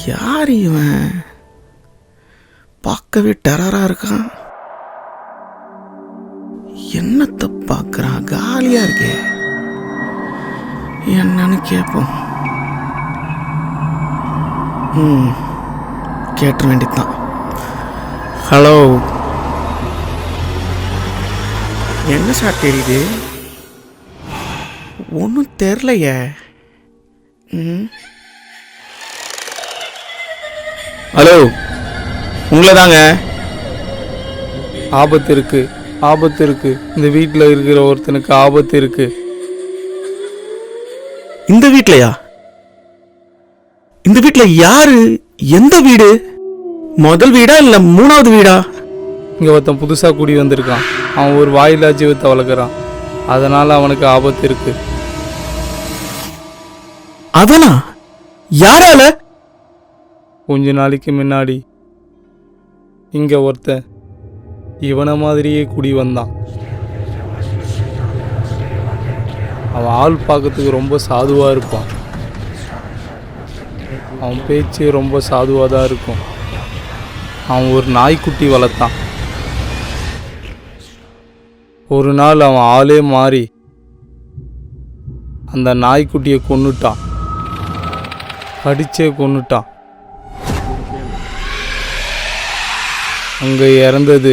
யார் இவன்? பார்க்கவே டெரரா இருக்கான். என்னத்தை பார்க்கறான்? காலியா இருக்கே. என்னன்னு கேட்போம். கேட்ட வேண்டியதுதான். ஹலோ, என்ன சார் தெரியுது? ஒன்றும் தெரிலையே. ஹலோ, உங்களை தாங்க. ஆபத்து இருக்கு, ஆபத்து இருக்கு. இந்த வீட்டில் இருக்கிற ஒருத்தனுக்கு ஆபத்து இருக்கு. இந்த வீட்லையா? இந்த வீட்டில் யாரு? எந்த வீடு? முதல் வீடா இல்லை 3வது வீடா? இங்கே ஒருத்தன் புதுசாக குடி வந்திருக்கான். அவன் ஒரு வாயிலா ஜீவத்தை வளர்க்குறான். அதனால் அவனுக்கு ஆபத்து இருக்கு. அவனா? யாரால? கொஞ்ச நாளைக்கு முன்னாடி இங்கே ஒருத்தன் இவனை மாதிரியே குடி வந்தான். அவன் ஆள் பார்க்கறதுக்கு ரொம்ப சாதுவாக இருப்பான். அவன் பேச்சு ரொம்ப சாதுவாக தான் இருக்கும். அவன் ஒரு நாய்க்குட்டி வளர்த்தான். ஒரு நாள் அவன் ஆளே மாறி அந்த நாய்க்குட்டியை கொன்னுட்டான். கடிச்சே கொன்னுட்டான். அங்கே இறந்தது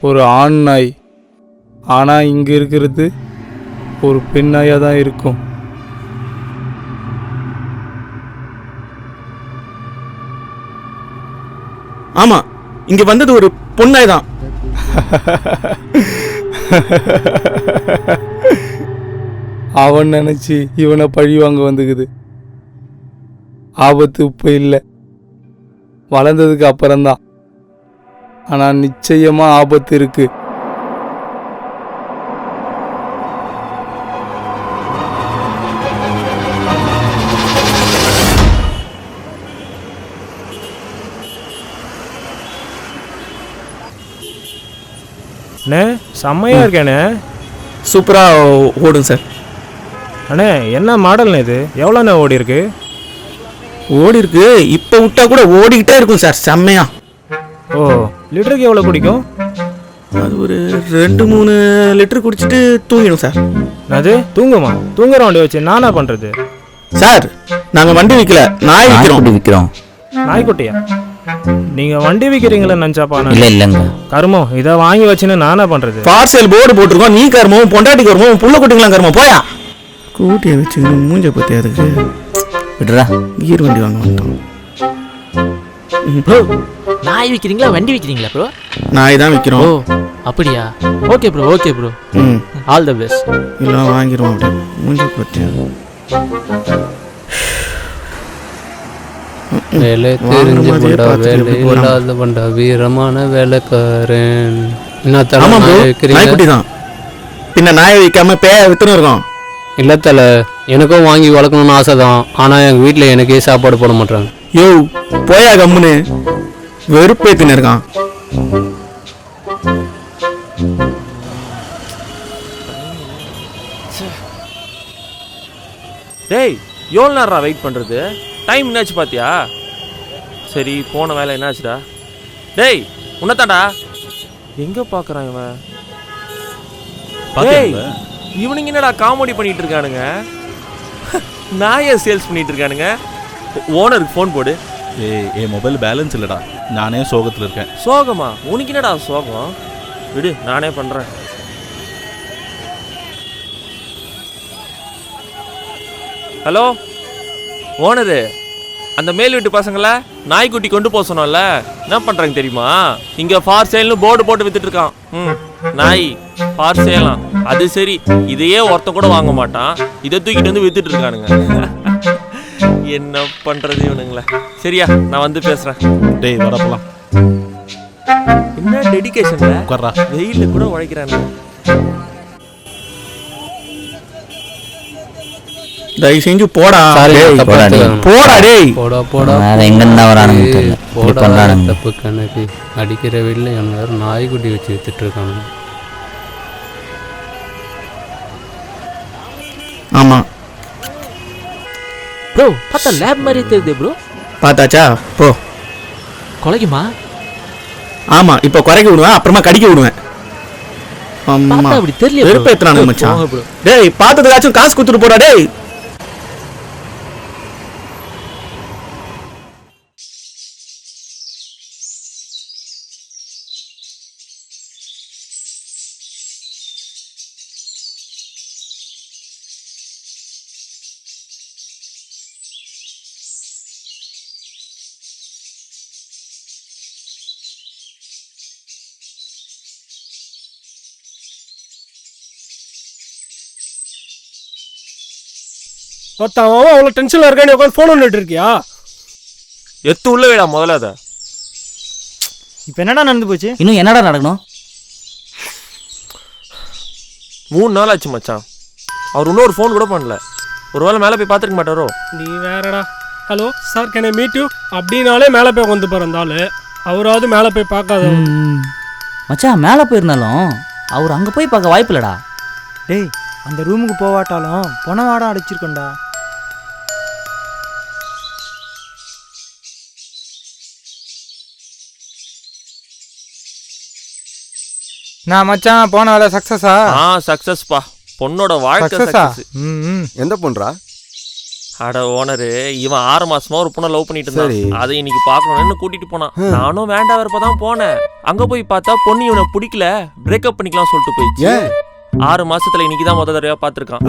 ஒரு ஆண் நாய். ஆனால் இங்கே இருக்கிறது ஒரு பெண் நாயாக தான் இருக்கும். ஆமா, இங்க வந்தது ஒரு பொண்ணாய் தான். அவன் நினைச்சு இவனை பழி வாங்க வந்துக்குது. ஆபத்து இப்போ இல்லை, வளர்ந்ததுக்கு அப்புறம்தான். ஆனால் நிச்சயமா ஆபத்து இருக்கு. அண்ணே செம்மையாக இருக்கேண்ணே. சூப்பராக ஓடும் சார். அண்ணே என்ன மாடல்ண்ணே இது? எவ்வளோண்ணே ஓடி இருக்கு? ஓடி இருக்கு, இப்போ விட்டா கூட ஓடிக்கிட்டே இருக்கும் சார். செம்மையா. ஓ, லிட்டருக்கு எவ்வளோ குடிக்கும்? அது ஒரு 2-3 லிட்டர் குடிச்சிட்டு தூங்கிடும் சார். அது தூங்குமா? தூங்குற வண்டி வச்சு நானா பண்ணுறது? சார், நாங்கள் வண்டி விற்கல, நாய் விற்கிறோம். நாய்க்குட்டியா? நீங்கள் வண்டி விற்கிறீங்களேன்னு நினச்சாப்பா. இல்லை இல்லைங்க. கருமம், இதை வாங்கி வச்சுன்னு நானா பண்ணுறது? பார்சல் போர்டு போட்டிருக்கோம். நீ கருமம், பொண்டாட்டிக்கு வருமோ, புள்ள குட்டிங்களாம் கருமம். போயா கூட்டியை வச்சு மூஞ்ச பற்றி அதுக்கு விடுறா. கீர் வண்டி வாங்க வந்துட்டோம். ப்ரோ, நாய் விற்கிறீங்களா வண்டி விற்கிறீங்களா ப்ரோ? நாய் தான் விற்கிறோம். ஓ அப்படியா? Okay bro, okay bro. All the best. இல்லை வாங்கிடுவோம். அப்படி மூஞ்ச பற்றி வேலை தெரிஞ்சு பண்டா, வேலை இல்லாத பண்டா, வீரமான வேலைக்காரன். நாய்க்குட்டி தான். பின்ன நாயை வைக்காம பேய வித்துன்னு இருக்கோம். இல்லை தலை, எனக்கும் வாங்கி வளர்க்கணும்னு ஆசை தான். ஆனால் எங்கள் வீட்டில் எனக்கே சாப்பாடு போட மாட்டாங்க. யோ போயா கம்முன்னு, வெறுப்பேத்தின்னு இருக்கான். டேய், எவ்வளோ நேரம் வெயிட் பண்ணுறது? டைம் என்னாச்சு பார்த்தியா? சரி, போன வேலை என்னாச்சுடா? டேய் உன்னதாண்டா. எங்கே பார்க்குறான் இவன்? டேய், இவனுங்க என்னடா காமெடி பண்ணிட்டு இருக்கானுங்க? நாயை சேல்ஸ் பண்ணிட்டு இருக்கானுங்க. ஓனருக்கு ஃபோன் போடு. என் மொபைல் பேலன்ஸ் இல்லைடா, நானே சோகத்தில் இருக்கேன். சோகமா? உனக்கு என்னடா சோகம்? விடு, நானே பண்ணுறேன். ஹலோ ஓனரு, அந்த மேல் வீட்டு பசங்களை நாய்க்குட்டி கொண்டு போக சொன்னோம்ல, என்ன பண்ணுறாங்க தெரியுமா? இங்கே ஃபார் சேல்னு போர்டு போட்டு வித்துட்டு இருக்கான். நாய் ஃபார் சேலாம். அது சரி, இதையே ஒருத்தன் கூட வாங்க மாட்டான், இதை தூக்கிட்டு வந்து வித்துட்டு இருக்கானுங்க. என்ன பண்ணுறது இவனுங்களே? சரியா, நான் வந்து பேசுகிறேன். டேய் வரப்பலாம். என்ன டெடிகேஷன்ல உட்கார்றா. வெயிலில் கூட உழைக்கிறானுங்க. தயவு செஞ்சு போடா. போடா டேய். போடா போடா. வேற எங்கேருந்து வரானுங்க தெரியல. போடா, தப்பு கணக்கு. அடிக்கிற வீட்டில் எல்லாரும் நாய்க்குட்டி வச்சு வித்துட்டு இருக்காங்க. ஆமா ப்ரோ, பார்த்தா லேப் மாதிரி தெரியுது ப்ரோ. பார்த்தாச்சா போ. கொலைக்குமா? ஆமா, இப்போ குறைக்க விடுவேன், அப்புறமா கடிக்க விடுவேன். ஆமா, அப்படி தெரியல. வெறுப்பேத்துறானுங்க மச்சான். டேய் பார்த்ததுக்காச்சும் காசு கொடுத்துட்டு போடா டேய். ஒருத்தன் அவ்வளோ டென்ஷனில் இருக்கானே உட்காந்து ஃபோன் பண்ணிட்டு இருக்கியா? எத்து உள்ள வேடா முதல்ல அதை. இப்போ என்னடா நடந்து போச்சு? இன்னும் என்னடா நடக்கணும்? 3 நாள் ஆச்சு மச்சான். அவர் இன்னொரு ஃபோன் கூட பண்ணல. ஒருவேளை மேலே போய் பார்த்துருக்க மாட்டாரோ? நீ வேறடா. Hello sir, can I meet you அப்படின்னாலே மேலே போய் வந்து பிறந்தாள். அவராவது மேலே போய் பார்க்காத. மச்சான் மேலே போயிருந்தாலும் அவர் அங்கே போய் பார்க்க வாய்ப்பு இல்லடா. டேய், அந்த ரூமுக்கு போவாட்டாலும் பொன வாடம் அடிச்சிருக்கோண்டா. நான் மச்சான் போன வேலை சக்ஸஸா? சக்ஸஸ்பா. பொண்ணோட வாழ்க்கை சக்ஸஸ். எந்த பொண்ணுடா? அட ஓனரு, இவன் 6 மாசமா ஒரு பொண்ணை லவ் பண்ணிட்டு இருந்தான். அதை இன்னைக்கு பார்க்கணும்னு கூட்டிட்டு போனான். நானும் வேண்டாம் வரப்பதான் போனேன். அங்க போய் பார்த்தா பொண்ணு இவனை பிடிக்கல, பிரேக்கப் பண்ணிக்கலாம் சொல்லிட்டு போயிடுச்சு. 6 மாசத்துல இன்னைக்குதான் முத தடவையா பாத்துருக்கான்.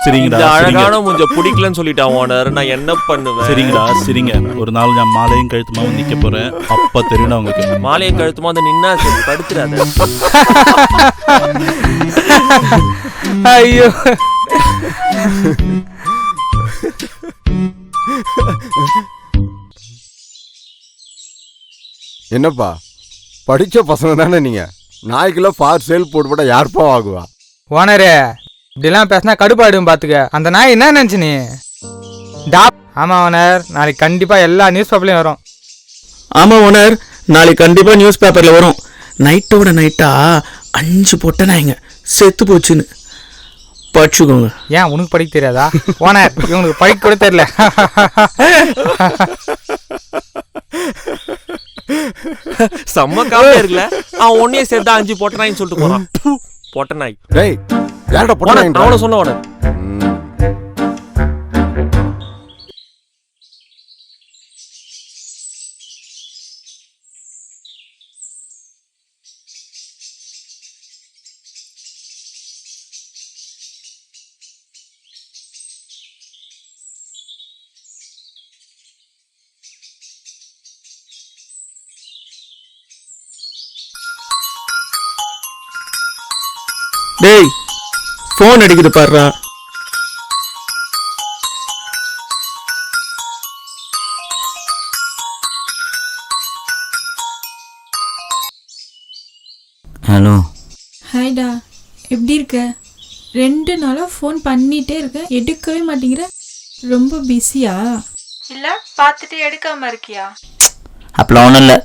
சரிங்கடா, அழகான முஞ்ச பிடிக்கலன்னு சொல்லிட்டான் ஓனர். நான் என்ன பண்ணுவேன்? சரிங்கடா சரிங்க. ஒரு நாள் நான் மாலையும் கழுத்துமா வந்து நிக்க போறேன். அப்ப தெரியும் உங்களுக்கு. மாலையும் கழுத்துமா வந்து நின்னா சரி, படுத்துறாத. ஐயோ, என்னப்பா படிச்ச பசங்க தானே நீங்க? நாய்க்குள்ள ஃபார் சேல் போட்டு போட்டா யாருப்பா வாங்குவா? ஓனரே இப்படிலாம் பேசினா கடுப்பாயிடும் பார்த்துக்க. அந்த நாய் என்ன நினச்சி நீ? ஆமாம் ஓனர், நாளைக்கு கண்டிப்பாக எல்லா நியூஸ் பேப்பர்லையும் வரும். ஆமாம் ஓனர், நாளைக்கு கண்டிப்பாக நியூஸ் பேப்பரில் வரும். நைட்டோட நைட்டா 5 பொட்டை நாய்ங்க செத்து போச்சுன்னு படிச்சுக்கோங்க. ஏன் உனக்கு படிக்க தெரியாதா? ஓனர், இவனுக்கு படிக்க கூட தெரியல. செம்ம காமெடியா இருக்குல்ல. அவன் ஒன்னே சேர்த்தா 5 பொட்டை நாய்ன்னு சொல்லிட்டு போறான். பொட்டை நாய். டேய், யாரடா பொட்டை நாய்? அவன சொன்ன ஓனர். டேய், ஃபோன் அடிக்குது பாருடா. ஹலோ. ஹாய்டா, எப்படி இருக்க? 2 நாளாக ஃபோன் பண்ணிகிட்டே இருக்க, எடுக்கவே மாட்டேங்கிற. ரொம்ப பிஸியா? இல்லை பார்த்துட்டு எடுக்காமல் இருக்கியா? அப்பெல்லாம் ஒன்றும் இல்லை.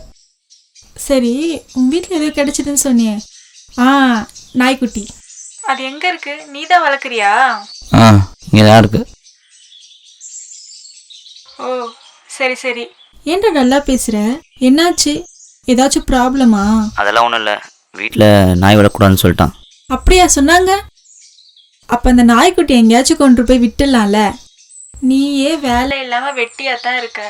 சரி, உன் வீட்டில் ஏதோ கிடச்சிதுன்னு சொன்னியே. நாய்க்குட்டி அது எங்கே இருக்கு? நீ தான் வளர்க்குறியா? இங்கே தான் இருக்கு. ஓ சரி சரி. ஏன்டா நல்லா பேசுகிற? என்னாச்சு? ஏதாச்சும் ப்ராப்ளமா? அதெல்லாம் ஒன்றும் இல்லை, வீட்டில் நாய் வளர்க்கூடாதுன்னு சொல்லிட்டான். அப்படியா சொன்னாங்க? அப்போ அந்த நாய்க்குட்டி எங்கேயாச்சும் கொண்டு போய் விட்டுடலாம்ல. நீயே வேலை இல்லாமல் வெட்டியாக தான் இருக்க.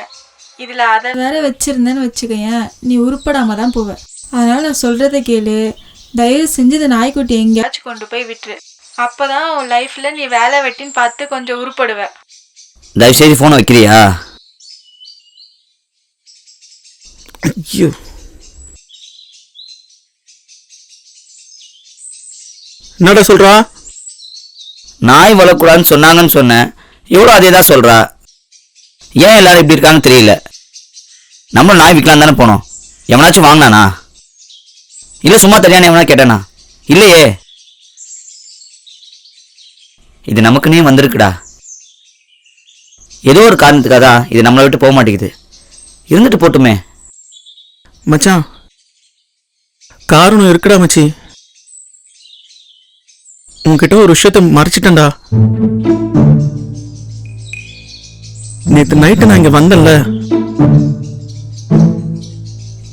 இதில் அதை வேற வச்சுருந்தேன்னு வச்சுக்கேன், நீ உருப்படாமல் தான் போவ. அதனால் நான் சொல்கிறத கேளு. தயவு செஞ்சு இந்த நாய்க்குட்டி எங்கேயாச்சும் கொண்டு போய் விட்டுரு. அப்போ தான் உன் லைஃப்பில் நீ வேலை வெட்டின்னு பார்த்து கொஞ்சம் உருப்படுவ. தயவு செய்து ஃபோனை வைக்கிறியா? ஐயோ, என்னடா சொல்றா? நாய் வளர்க்கூடாதுன்னு சொன்னாங்கன்னு சொன்னேன். எவ்வளோ அதே தான் சொல்கிறா. ஏன் எல்லாரும் இப்படி இருக்காங்கன்னு தெரியல. நம்மளும் நாய் விற்கலாம் தானே போனோம். எவனாச்சும் வாங்கினானா? இல்லை சும்மா தெரியானே எவனா கேட்டானா? இல்லையே. இது நமக்குன்னே வந்திருக்குடா. ஏதோ ஒரு காரணத்துக்காக தான் இது நம்மளை விட்டு போக மாட்டேங்குது. இருந்துட்டு போட்டுமே. மச்சான், காரணம் இருக்குடா மச்சி. உன்கிட்ட ஒரு விஷயத்த மறைச்சிட்டேன்டா. நேத்து நைட்டு நான் இங்க வந்தேன்ல,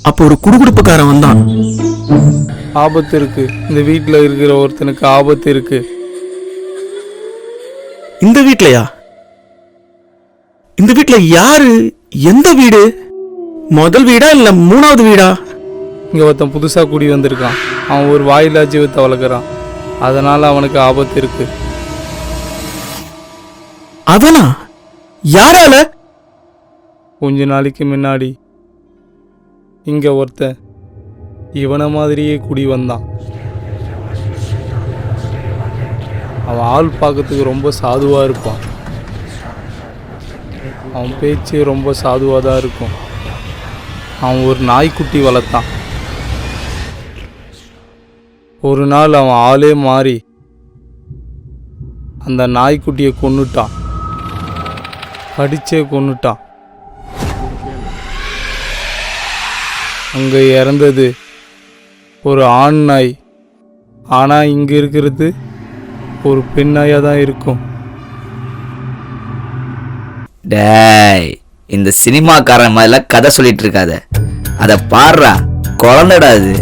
அப்போ ஒரு குடுகுடுப்புக்காரன் வந்தான். ஆபத்து இருக்கு, இந்த வீட்டில் இருக்கிற ஒருத்தனுக்கு ஆபத்து இருக்கு. இந்த வீட்லயா? இந்த வீட்ல யாரு? எந்த வீடு? முதல் வீடா இல்ல 3வது வீடா? இங்கே ஒருத்தன் புதுசாக குடி வந்திருக்கான். அவன் ஒரு வாயிலா ஜீவத்தை வளர்க்குறான். அதனால அவனுக்கு ஆபத்து இருக்கு. அவனா? யாரால? கொஞ்ச நாளைக்கு முன்னாடி இங்கே ஒருத்தன் இவனை மாதிரியே குடி வந்தான். அவன் ஆள் பார்க்கறதுக்கு ரொம்ப சாதுவாக இருப்பான். அவன் பேச்சு ரொம்ப சாதுவாக தான் இருக்கும். அவன் ஒரு நாய்க்குட்டி வளர்த்தான். ஒரு நாள் அவன் ஆளே மாறி அந்த நாய்க்குட்டியை கொன்னுட்டான். அடிச்சே கொன்னுட்டான். அங்கே இறந்தது ஒரு ஆண் நாய். ஆனால் இங்கே இருக்கிறது ஒரு பெண் நாயாக தான் இருக்கும். டேய், இந்த சினிமாக்காரன் மாதிரிலாம் கதை சொல்லிட்டு இருக்காத. அதை பாடுறா, குழந்தைடா அது.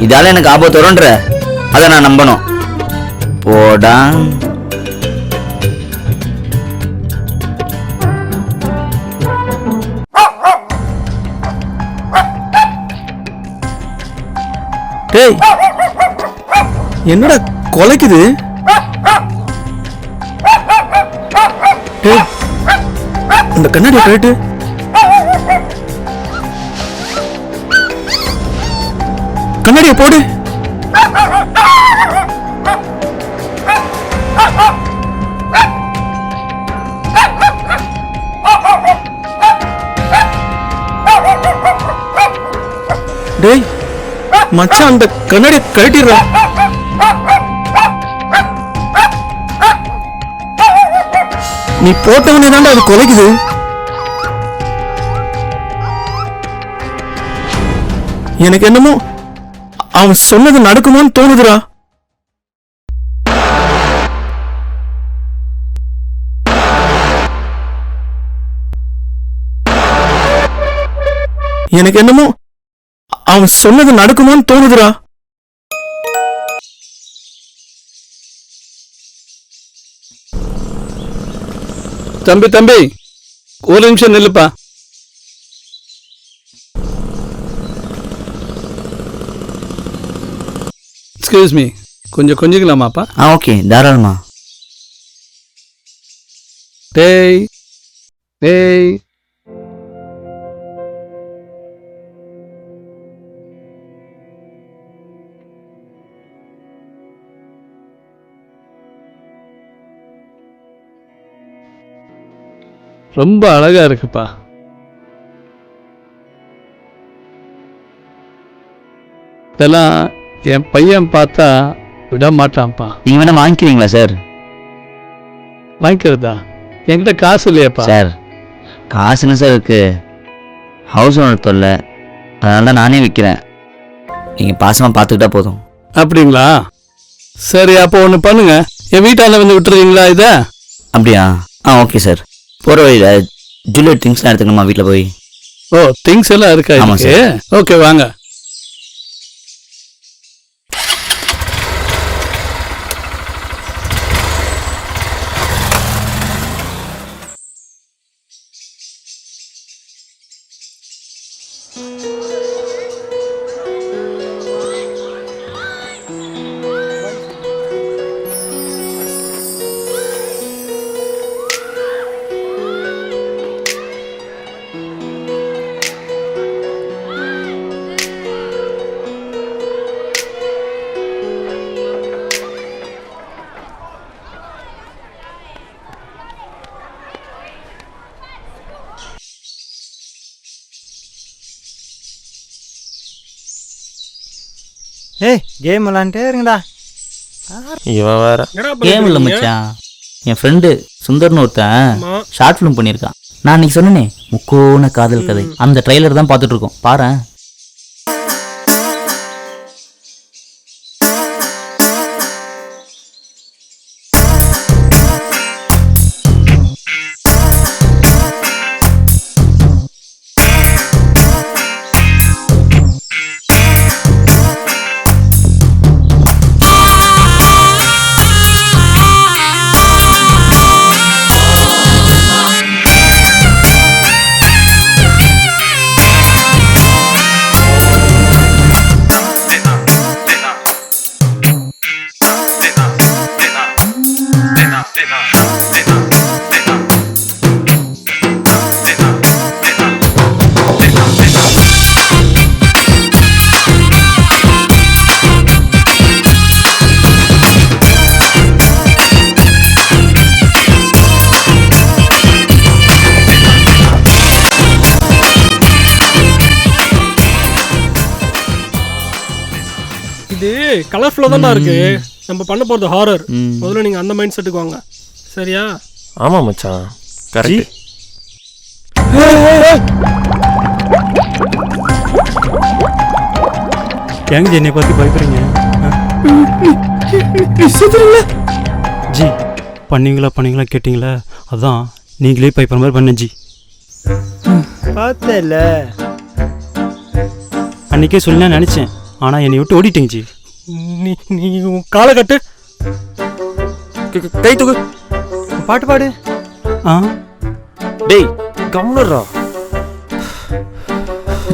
இதால எனக்கு ஆபத்து வரும்ன்ற அதை நான் நம்பணும். போடா. டேய், என்னடா கொலைக்குது? டேய், இந்த கண்ணாடியை கழட்டு. கண்ணாடியை போடு. டேய் மச்சான், அந்த கண்ணாடியை கழட்டிடுறா. நீ போட்டவனே தாண்டா அது கொலைக்குது. எனக்கு என்னமோ அவன் சொன்னது நடக்குமான்னு தோணுதுடா. எனக்கு என்னமோ அவன் சொன்னது நடக்குமான்னு தோணுதுடா. தம்பி தம்பி, ஒரு நிமிஷம் நில்லுப்பா. எக்ஸ்கியூஸ் மீ, கொஞ்சம் கொஞ்சிக்கலாமாப்பா? ஓகே, தாராளமா. டேய் டேய், ரொம்ப அழகா இருக்குப்பா. இதெல்லாம் என் பையன் பார்த்தா விட மாட்டான்ப்பா. நீங்க வேணா வாங்கிக்கிறீங்களா சார்? வாங்கிக்கிறதா? என்கிட்ட காசு இல்லையாப்பா சார்? காசுன்னு சார் இருக்கு, ஹவுஸ் ஓனர் தொல்லை, அதனால தான் நானே விற்கிறேன். நீங்கள் பாசமாக பார்த்துக்கிட்டா போதும். அப்படிங்களா? சரி, அப்போ ஒன்று பண்ணுங்க, என் வீட்டாண்ட வந்து விட்டுறீங்களா இதை? அப்படியா? Okay sir. போகிற வழியில் ஜுவல்லரி திங்ஸ்லாம் எடுத்துக்கணுமா வீட்டில் போய்? திங்ஸ் எல்லாம் இருக்கா? ஆமாம் சார். ஓகே, வாங்க. ஏய், கேம் விளாண்டே இருங்கடா. இவன் வேற கேம் இல்லை மச்சான், என் ஃப்ரெண்டு சுந்தர்னு ஒருத்தன் ஷார்ட் ஃபிலிம் பண்ணியிருக்கான். நான் இன்னைக்கு சொன்னேனே முக்கோண காதல் கதை, அந்த ட்ரெய்லர் தான் பார்த்துட்டு இருக்கோம், பாரு. இது கலர்ஃபுல்லாக தான்டா இருக்கு. நம்ம பண்ண போகிறது ஹாரர். முதல்ல நீங்கள் அந்த மைண்ட் செட்டுக்கு வாங்க, சரியா? ஆமாம் மச்சான், கரெக்ட். ஏங்க என்னை பார்த்து பயப்படுறீங்க? ஜி பண்ணீங்களா கேட்டிங்களா? அதான் நீங்களே பயப்படுற மாதிரி பண்ண ஜி. பார்த்தல அன்றைக்கே சொல்லி நான் நினச்சேன், ஆனால் என்னை விட்டு ஓடிட்டீங்க ஜி. நீ உன் காலை கட்டு, கை தூக்கு, பாட்டு பாடு. ஆ டேய் கம்னுறா.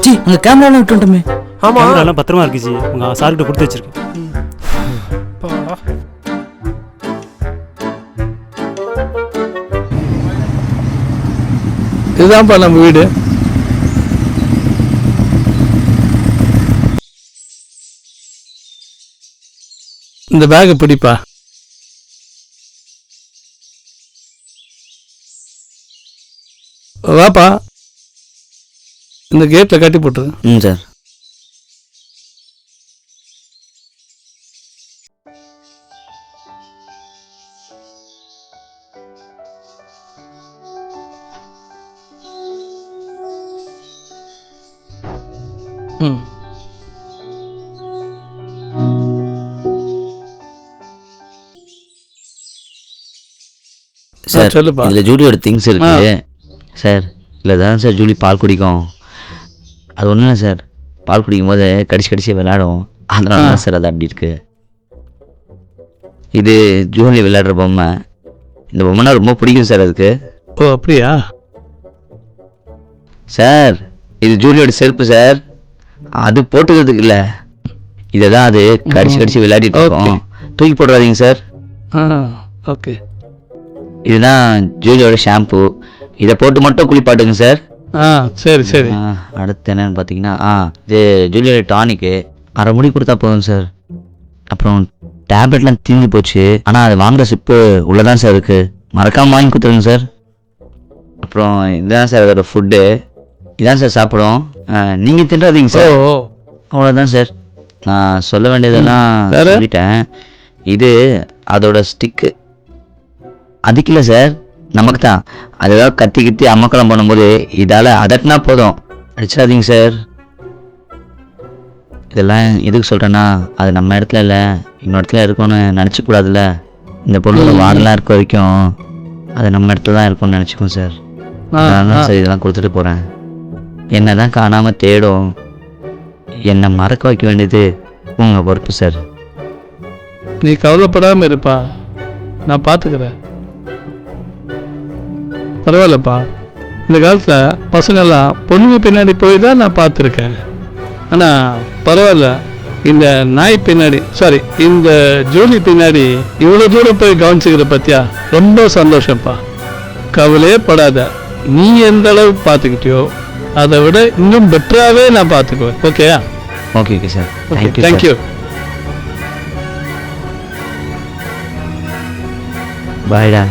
ஜி உங்கள் கேமராலாம் விட்டுட்டோமே. ஆமாம், கேமராலாம் பத்திரமா இருக்கு ஜி, உங்கள் சார்கிட்ட கொடுத்து வச்சிருக்கேன். இதுதான்ப்பா நம்ம வீடு. இந்த பேக்கை பிடிப்பா. வாப்பா, இந்த கேட்டில் கட்டி போட்டுரு. ம் சார். ம் சார் சொல்லுப்பா. இதில் ஜூலியோட திங்ஸ் இருக்கு சார். இல்லை தான் சார் ஜூலி பால் குடிக்கும். அது ஒன்றும் இல்லை சார், பால் குடிக்கும் போது கடிச்சு விளையாடும், அதனால தான் சார் அது அப்படி இருக்கு. இது ஜூலி விளையாடுற பொம்மை. இந்த பொம்மைனா ரொம்ப பிடிக்கும் சார் அதுக்கு. ஓ அப்படியா சார்? இது ஜூலியோட செருப்பு சார், அது போட்டுக்கிறதுக்கு இல்லை, இதை தான் அது கடிச்சு விளையாடிட்டு இருக்கோம். தூக்கி போடுறாதீங்க சார். ஓகே. இதுதான் ஜூலியோட ஷாம்பு, இதை போட்டு மட்டும் குளிப்பாட்டுங்க சார். சரி சரி. அடுத்து என்னன்னு பார்த்தீங்கன்னா இது ஜூலியோட டானிக்கு, அரை முடி கொடுத்தா போதும் சார். அப்புறம் டேப்லெட்லாம் தீர்ந்து போச்சு, ஆனால் அது வாங்குற சிப்பு உள்ளதான் சார் இருக்குது, மறக்காமல் வாங்கி கொடுத்துருங்க சார். அப்புறம் இதுதான் சார் அதோட ஃபுட்டு, இதான் சார் சாப்பிடும், நீங்கள் தின்றாதீங்க சார். அவ்வளோதான் சார், நான் சொல்ல வேண்டியதெல்லாம் சொல்லிட்டேன். இது அதோட ஸ்டிக்கு, அதுக்கு இல்லை சார், நமக்கு தான். அதுதான் கத்தி அம்மக்கலம் பண்ணும்போது இதால் அதட்டினா போதும், அடிச்சிடாதீங்க சார். இதெல்லாம் எதுக்கு சொல்கிறேன்னா, அது நம்ம இடத்துல இல்லை இன்னொரு இடத்துல இருக்கும்னு நினச்சிக்கூடாதுல்ல. இந்த பொருளோட வாடெல்லாம் இருக்க வரைக்கும் அது நம்ம இடத்துல தான் இருக்கும்னு நினச்சிக்கும் சார். அதனால சார் இதெல்லாம் கொடுத்துட்டு போகிறேன். என்னை தான் காணாமல் தேடும், என்னை மறக்க வைக்க வேண்டியது உங்கள் பொறுப்பு சார். நீ கவலைப்படாமல் இருப்பா, நான் பார்த்துக்கிறேன். பரவாயில்லப்பா, இந்த காலத்தில் பசங்கள்லாம் பொண்ணுங்க பின்னாடி போய் தான் நான் பார்த்துருக்கேன். ஆனால் பரவாயில்ல, இந்த நாய் பின்னாடி இந்த ஜூலி பின்னாடி இவ்வளோ தூரம் போய் கவனிச்சுக்கிற பற்றியா, ரொம்ப சந்தோஷம்ப்பா. கவலையே படாத, நீ எந்த அளவுக்கு பார்த்துக்கிட்டியோ அதை விட இன்னும் பெட்டராகவே நான் பார்த்துக்குவேன். ஓகேயா? Okay sir, thank you. பாய்டா.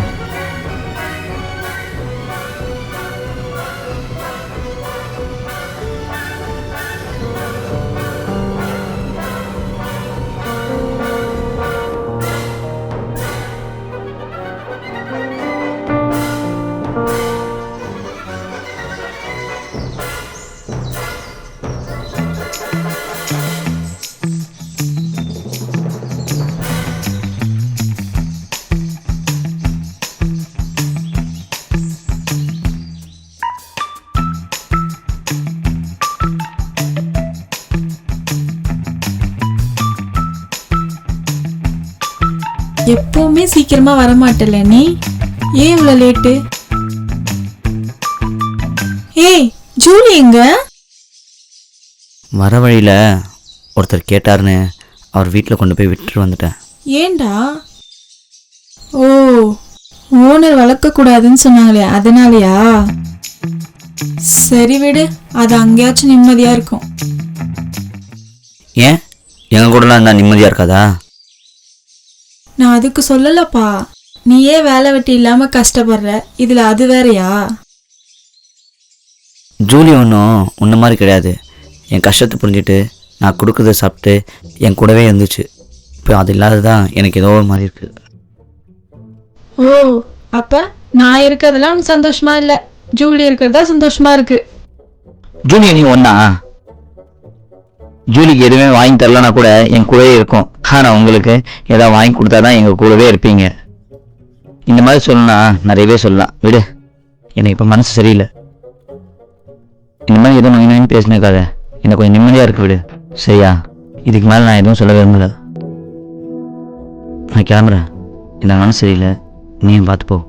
எப்பவுமே சீக்கிரமா வரமாட்டல நீ, ஏன் இவ்வளவு லேட்டு? ஏய் ஜூலி எங்க? வர வழியில் ஒருத்தர் கேட்டாருன்னு அவர் வீட்டில் கொண்டு போய் விட்டுட்டு வந்துட்டேன். ஏண்டா? ஓ, ஓனர் வளர்க்க கூடாதுன்னு சொன்னாங்களே அதனாலயா? சரி விடு, அது அங்கேயாச்சும் நிம்மதியா இருக்கும். ஏன் எங்கள் கூடலாம் இருந்தால் நிம்மதியாக இருக்காதா? நான் அதுக்கு சொல்லலப்பா, நீயே வேலை வெட்டி இல்லாம கஷ்டப்படுற, இதுல அது வேறயா? ஜூலி ஒன்றும் உன்ன மாதிரி கிடையாது, என் கஷ்டத்தை புரிஞ்சுட்டு நான் கொடுக்குறத சாப்பிட்டு என் கூடவே இருந்துச்சு. இப்போ அது இல்லாததான் எனக்கு ஏதோ ஒரு மாதிரி இருக்குது. ஓ, அப்ப நான் இருக்கிறதெல்லாம் உனக்கு சந்தோஷமா இல்ல, ஜூலி இருக்கிறதா சந்தோஷமா இருக்கு. ஜூலி நீ ஒன்னா? ஜூலிக்கு எதுவுமே வாங்கி தரலன்னா கூட என் கூடவே இருக்கும். ஆனால் உங்களுக்கு ஏதாவது வாங்கி கொடுத்தாதான் எங்கள் கூடவே இருப்பீங்க. இந்த மாதிரி சொல்லணும்னா நிறையவே சொல்லலாம், விடு. எனக்கு இப்போ மனசு சரியில்லை. இந்த மாதிரி எதுவும் நோய் பேசினேக்காத, எனக்கு கொஞ்சம் நிம்மதியாக இருக்கு, விடு. சரியா? இதுக்கு மேலே நான் எதுவும் சொல்ல விரும்பல. நான் கிளம்புறேன். இந்த மனசு சரியில்லை, நீயும் பார்த்து போ.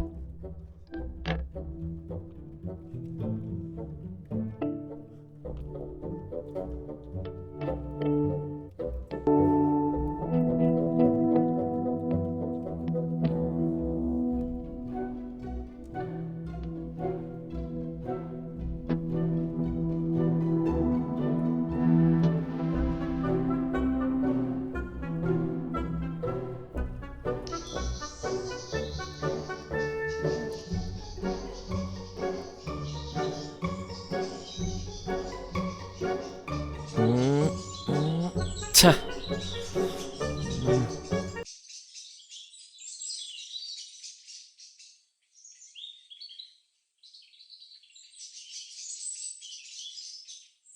ச்சே.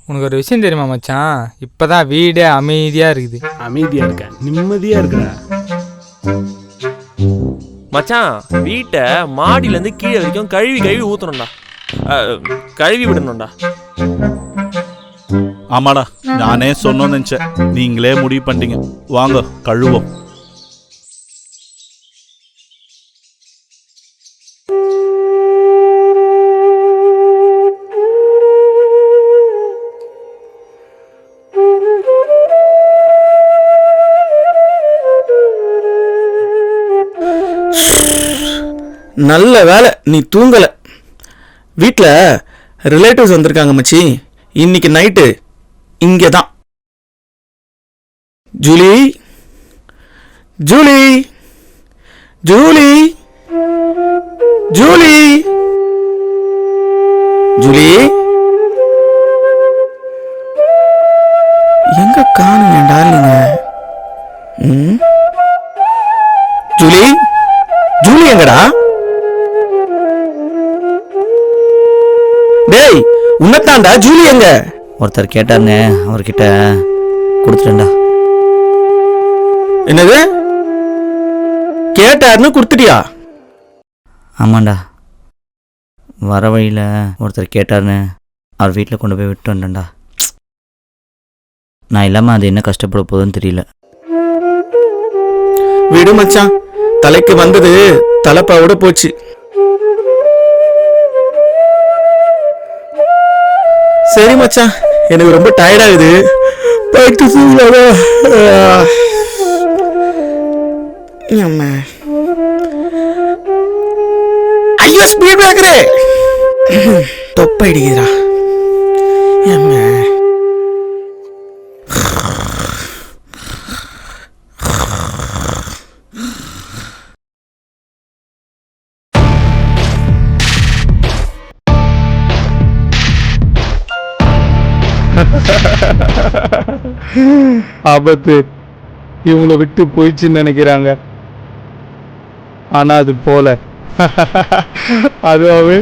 உனக்கு ஒரு விஷயம் தெரியுமா மச்சான்? இப்பதான் வீடே அமைதியா இருக்குது. அமைதியாக இருக்கேன், நிம்மதியாக இருக்கிறேன். மச்சான், வீட்டை மாடியிலேருந்து கீழே வரைக்கும் கழுவி ஊற்றணும்டா, கழுவி விடணும்டா. ஆமாடா, நானே சொன்னோன்னு நினச்சேன், நீங்களே முடிவு பண்ணிட்டீங்க. வாங்க கழுவோம். நல்ல வேலை நீ தூங்கலை. வீட்டில் ரிலேட்டிவ்ஸ் வந்திருக்காங்க மச்சி. இன்னைக்கு நைட்டு இங்கே தான். Julie, Julie, Julie, Julie, Julie, எங்க காணுங்க டார்லிங்க? ஜூலி, ஜூலி எங்கடா? டேய், உன்னத்தாண்டா, ஜூலி எங்க? ஒருத்தர் கேட்டாருங்க, அவர்கிட்ட கொடுத்துட்டேன்டா. என்னது கேட்டாருன்னு கொடுத்துட்டியா? ஆமாண்டா, வர வழியில் ஒருத்தர் கேட்டாருன்னு அவர் வீட்டில் கொண்டு போய் விட்டு வந்தேன்டா. நான் இல்லாமல் அது என்ன கஷ்டப்பட போகுதுன்னு தெரியல. விடு மச்சான், தலைக்கு வந்தது தலைப்பாவோட போச்சு. சரி மச்சான், எனக்கு ரொம்ப டயர்டாகுது, போயிட்டு தூங்கலாமா? ஐயோ, ஸ்பீட் பிரேக்கரு தொப்பை அடிக்குதுடா. ஆபத்து இவங்களை விட்டு போயிடுச்சுன்னு நினைக்கிறாங்க. ஆனா அது போல அதுவே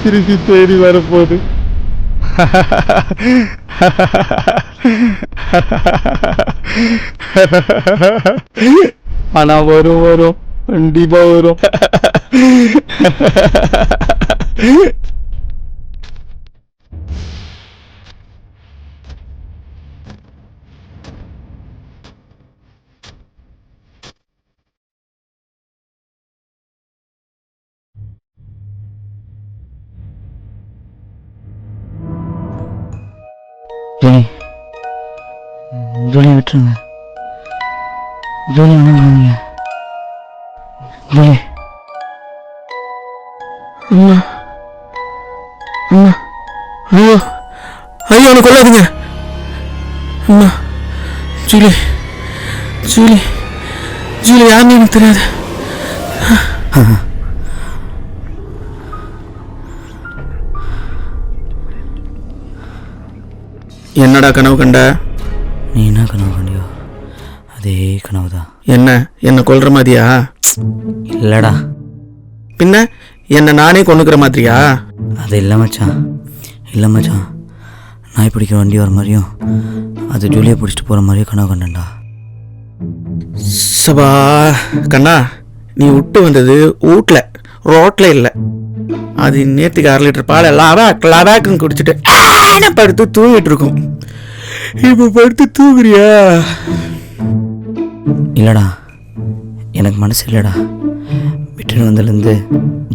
திருப்பி தேடி வரப்போகுது. ஆனா வரும் வரும், கண்டிப்பா வரும். ஜூலி, ஜூலியை விட்டுருங்க. ஜூலி ஒன்றும் பண்ணுங்க. ஜூலி, அம்மா, அம்மா, ஐயோ, ஐயோ, அவனை கொள்ளாதீங்க. அம்மா, ஜூலி, ஜூலி, ஜூலி யாருன்னு எனக்கு தெரியாது. என்னடா கனவு கண்ட? நீ என்ன கனவு கண்டியோ அதே கனவு தான். என்ன கொல்ற மாதிரியா? இல்லைடா. பின்ன என்ன நானே கொண்டுக்கிற மாதிரியா? அது இல்லை மச்சான், இல்லை மச்சான். நாய் பிடிக்கிற வண்டி வர மாதிரியும் அது ஜூலியை பிடிச்சிட்டு போகிற மாதிரியும் கனவு கண்டேன்டா. சபா கண்ணா, நீ விட்டு வந்தது வீட்டில் ரோட்டில் இல்லை. அது நேற்றுக்கு 1/2 லிட்டர் பால் லடாக்குன்னு குடிச்சிட்டு படுத்து தூங்கிட்டு இருக்கும். இப்போ படுத்து தூங்குறியா? இல்லைடா, எனக்கு மனசு இல்லைடா. விட்டுட்டு வந்ததுலேருந்து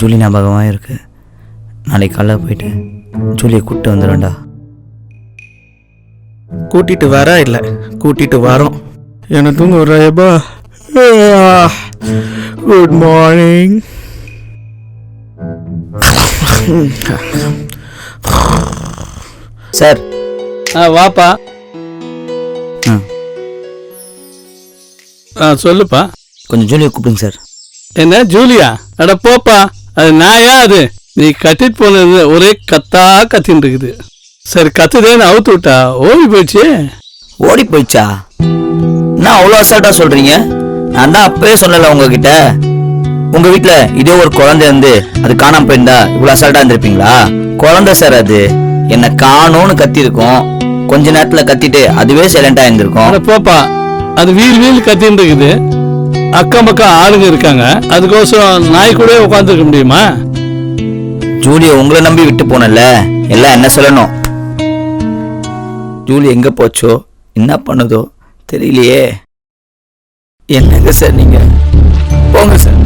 ஜூலி ஞாபகமாக இருக்கு. நாளைக்கு காலைல போயிட்டு ஜூலியை கூப்பிட்டு வந்துடும்டா. கூட்டிட்டு வர இல்லை, கூட்டிட்டு வரோம். என்ன தூங்க விட்றாயப்பா. Good morning. சார். வாப்பா. சொல்லுப்பா. கொஞ்சம் ஜூலியை கூப்பிடுங்க சார். என்ன ஜூலியா? அட போப்பா, அது நாயா? அது நீ கத்திட்டு போனது ஒரே கத்தின்னு இருக்குது. சரி கத்துதேன்னு அவுத்து விட்டா ஓடி போயிடுச்சு. ஓடி போயிடுச்சா? என்ன அவ்வளோ அசால்ட்டா சொல்றீங்க? நான் தான் அப்பவே சொல்லல உங்ககிட்ட. உங்க வீட்டுல இதே ஒரு குழந்தை இருந்து அது காணாம போயிருந்தா இவ்வளவு அசால்ட்டா இருந்திருப்பீங்களா? குழந்தை சார், அது என்ன காணோன்னு கத்தி இருக்கும். கொஞ்ச நேரத்துல கத்திட்டு அதுவே சைலண்டா இருந்திருக்கும். அட போப்பா, அது வீல் கத்தின்னு இருக்குது. அக்கம் பக்கம் ஆளுங்க இருக்காங்க, அதுக்கோசரம் நாய் கூட உட்காந்துருக்க முடியுமா? ஜூலியை உங்களை நம்பி விட்டு போனல, எல்லாம் என்ன சொல்லணும். ஜூலி எங்க போச்சோ என்ன பண்ணுதோ தெரியலையே. என்னங்க சார் நீங்க? போங்க சார்.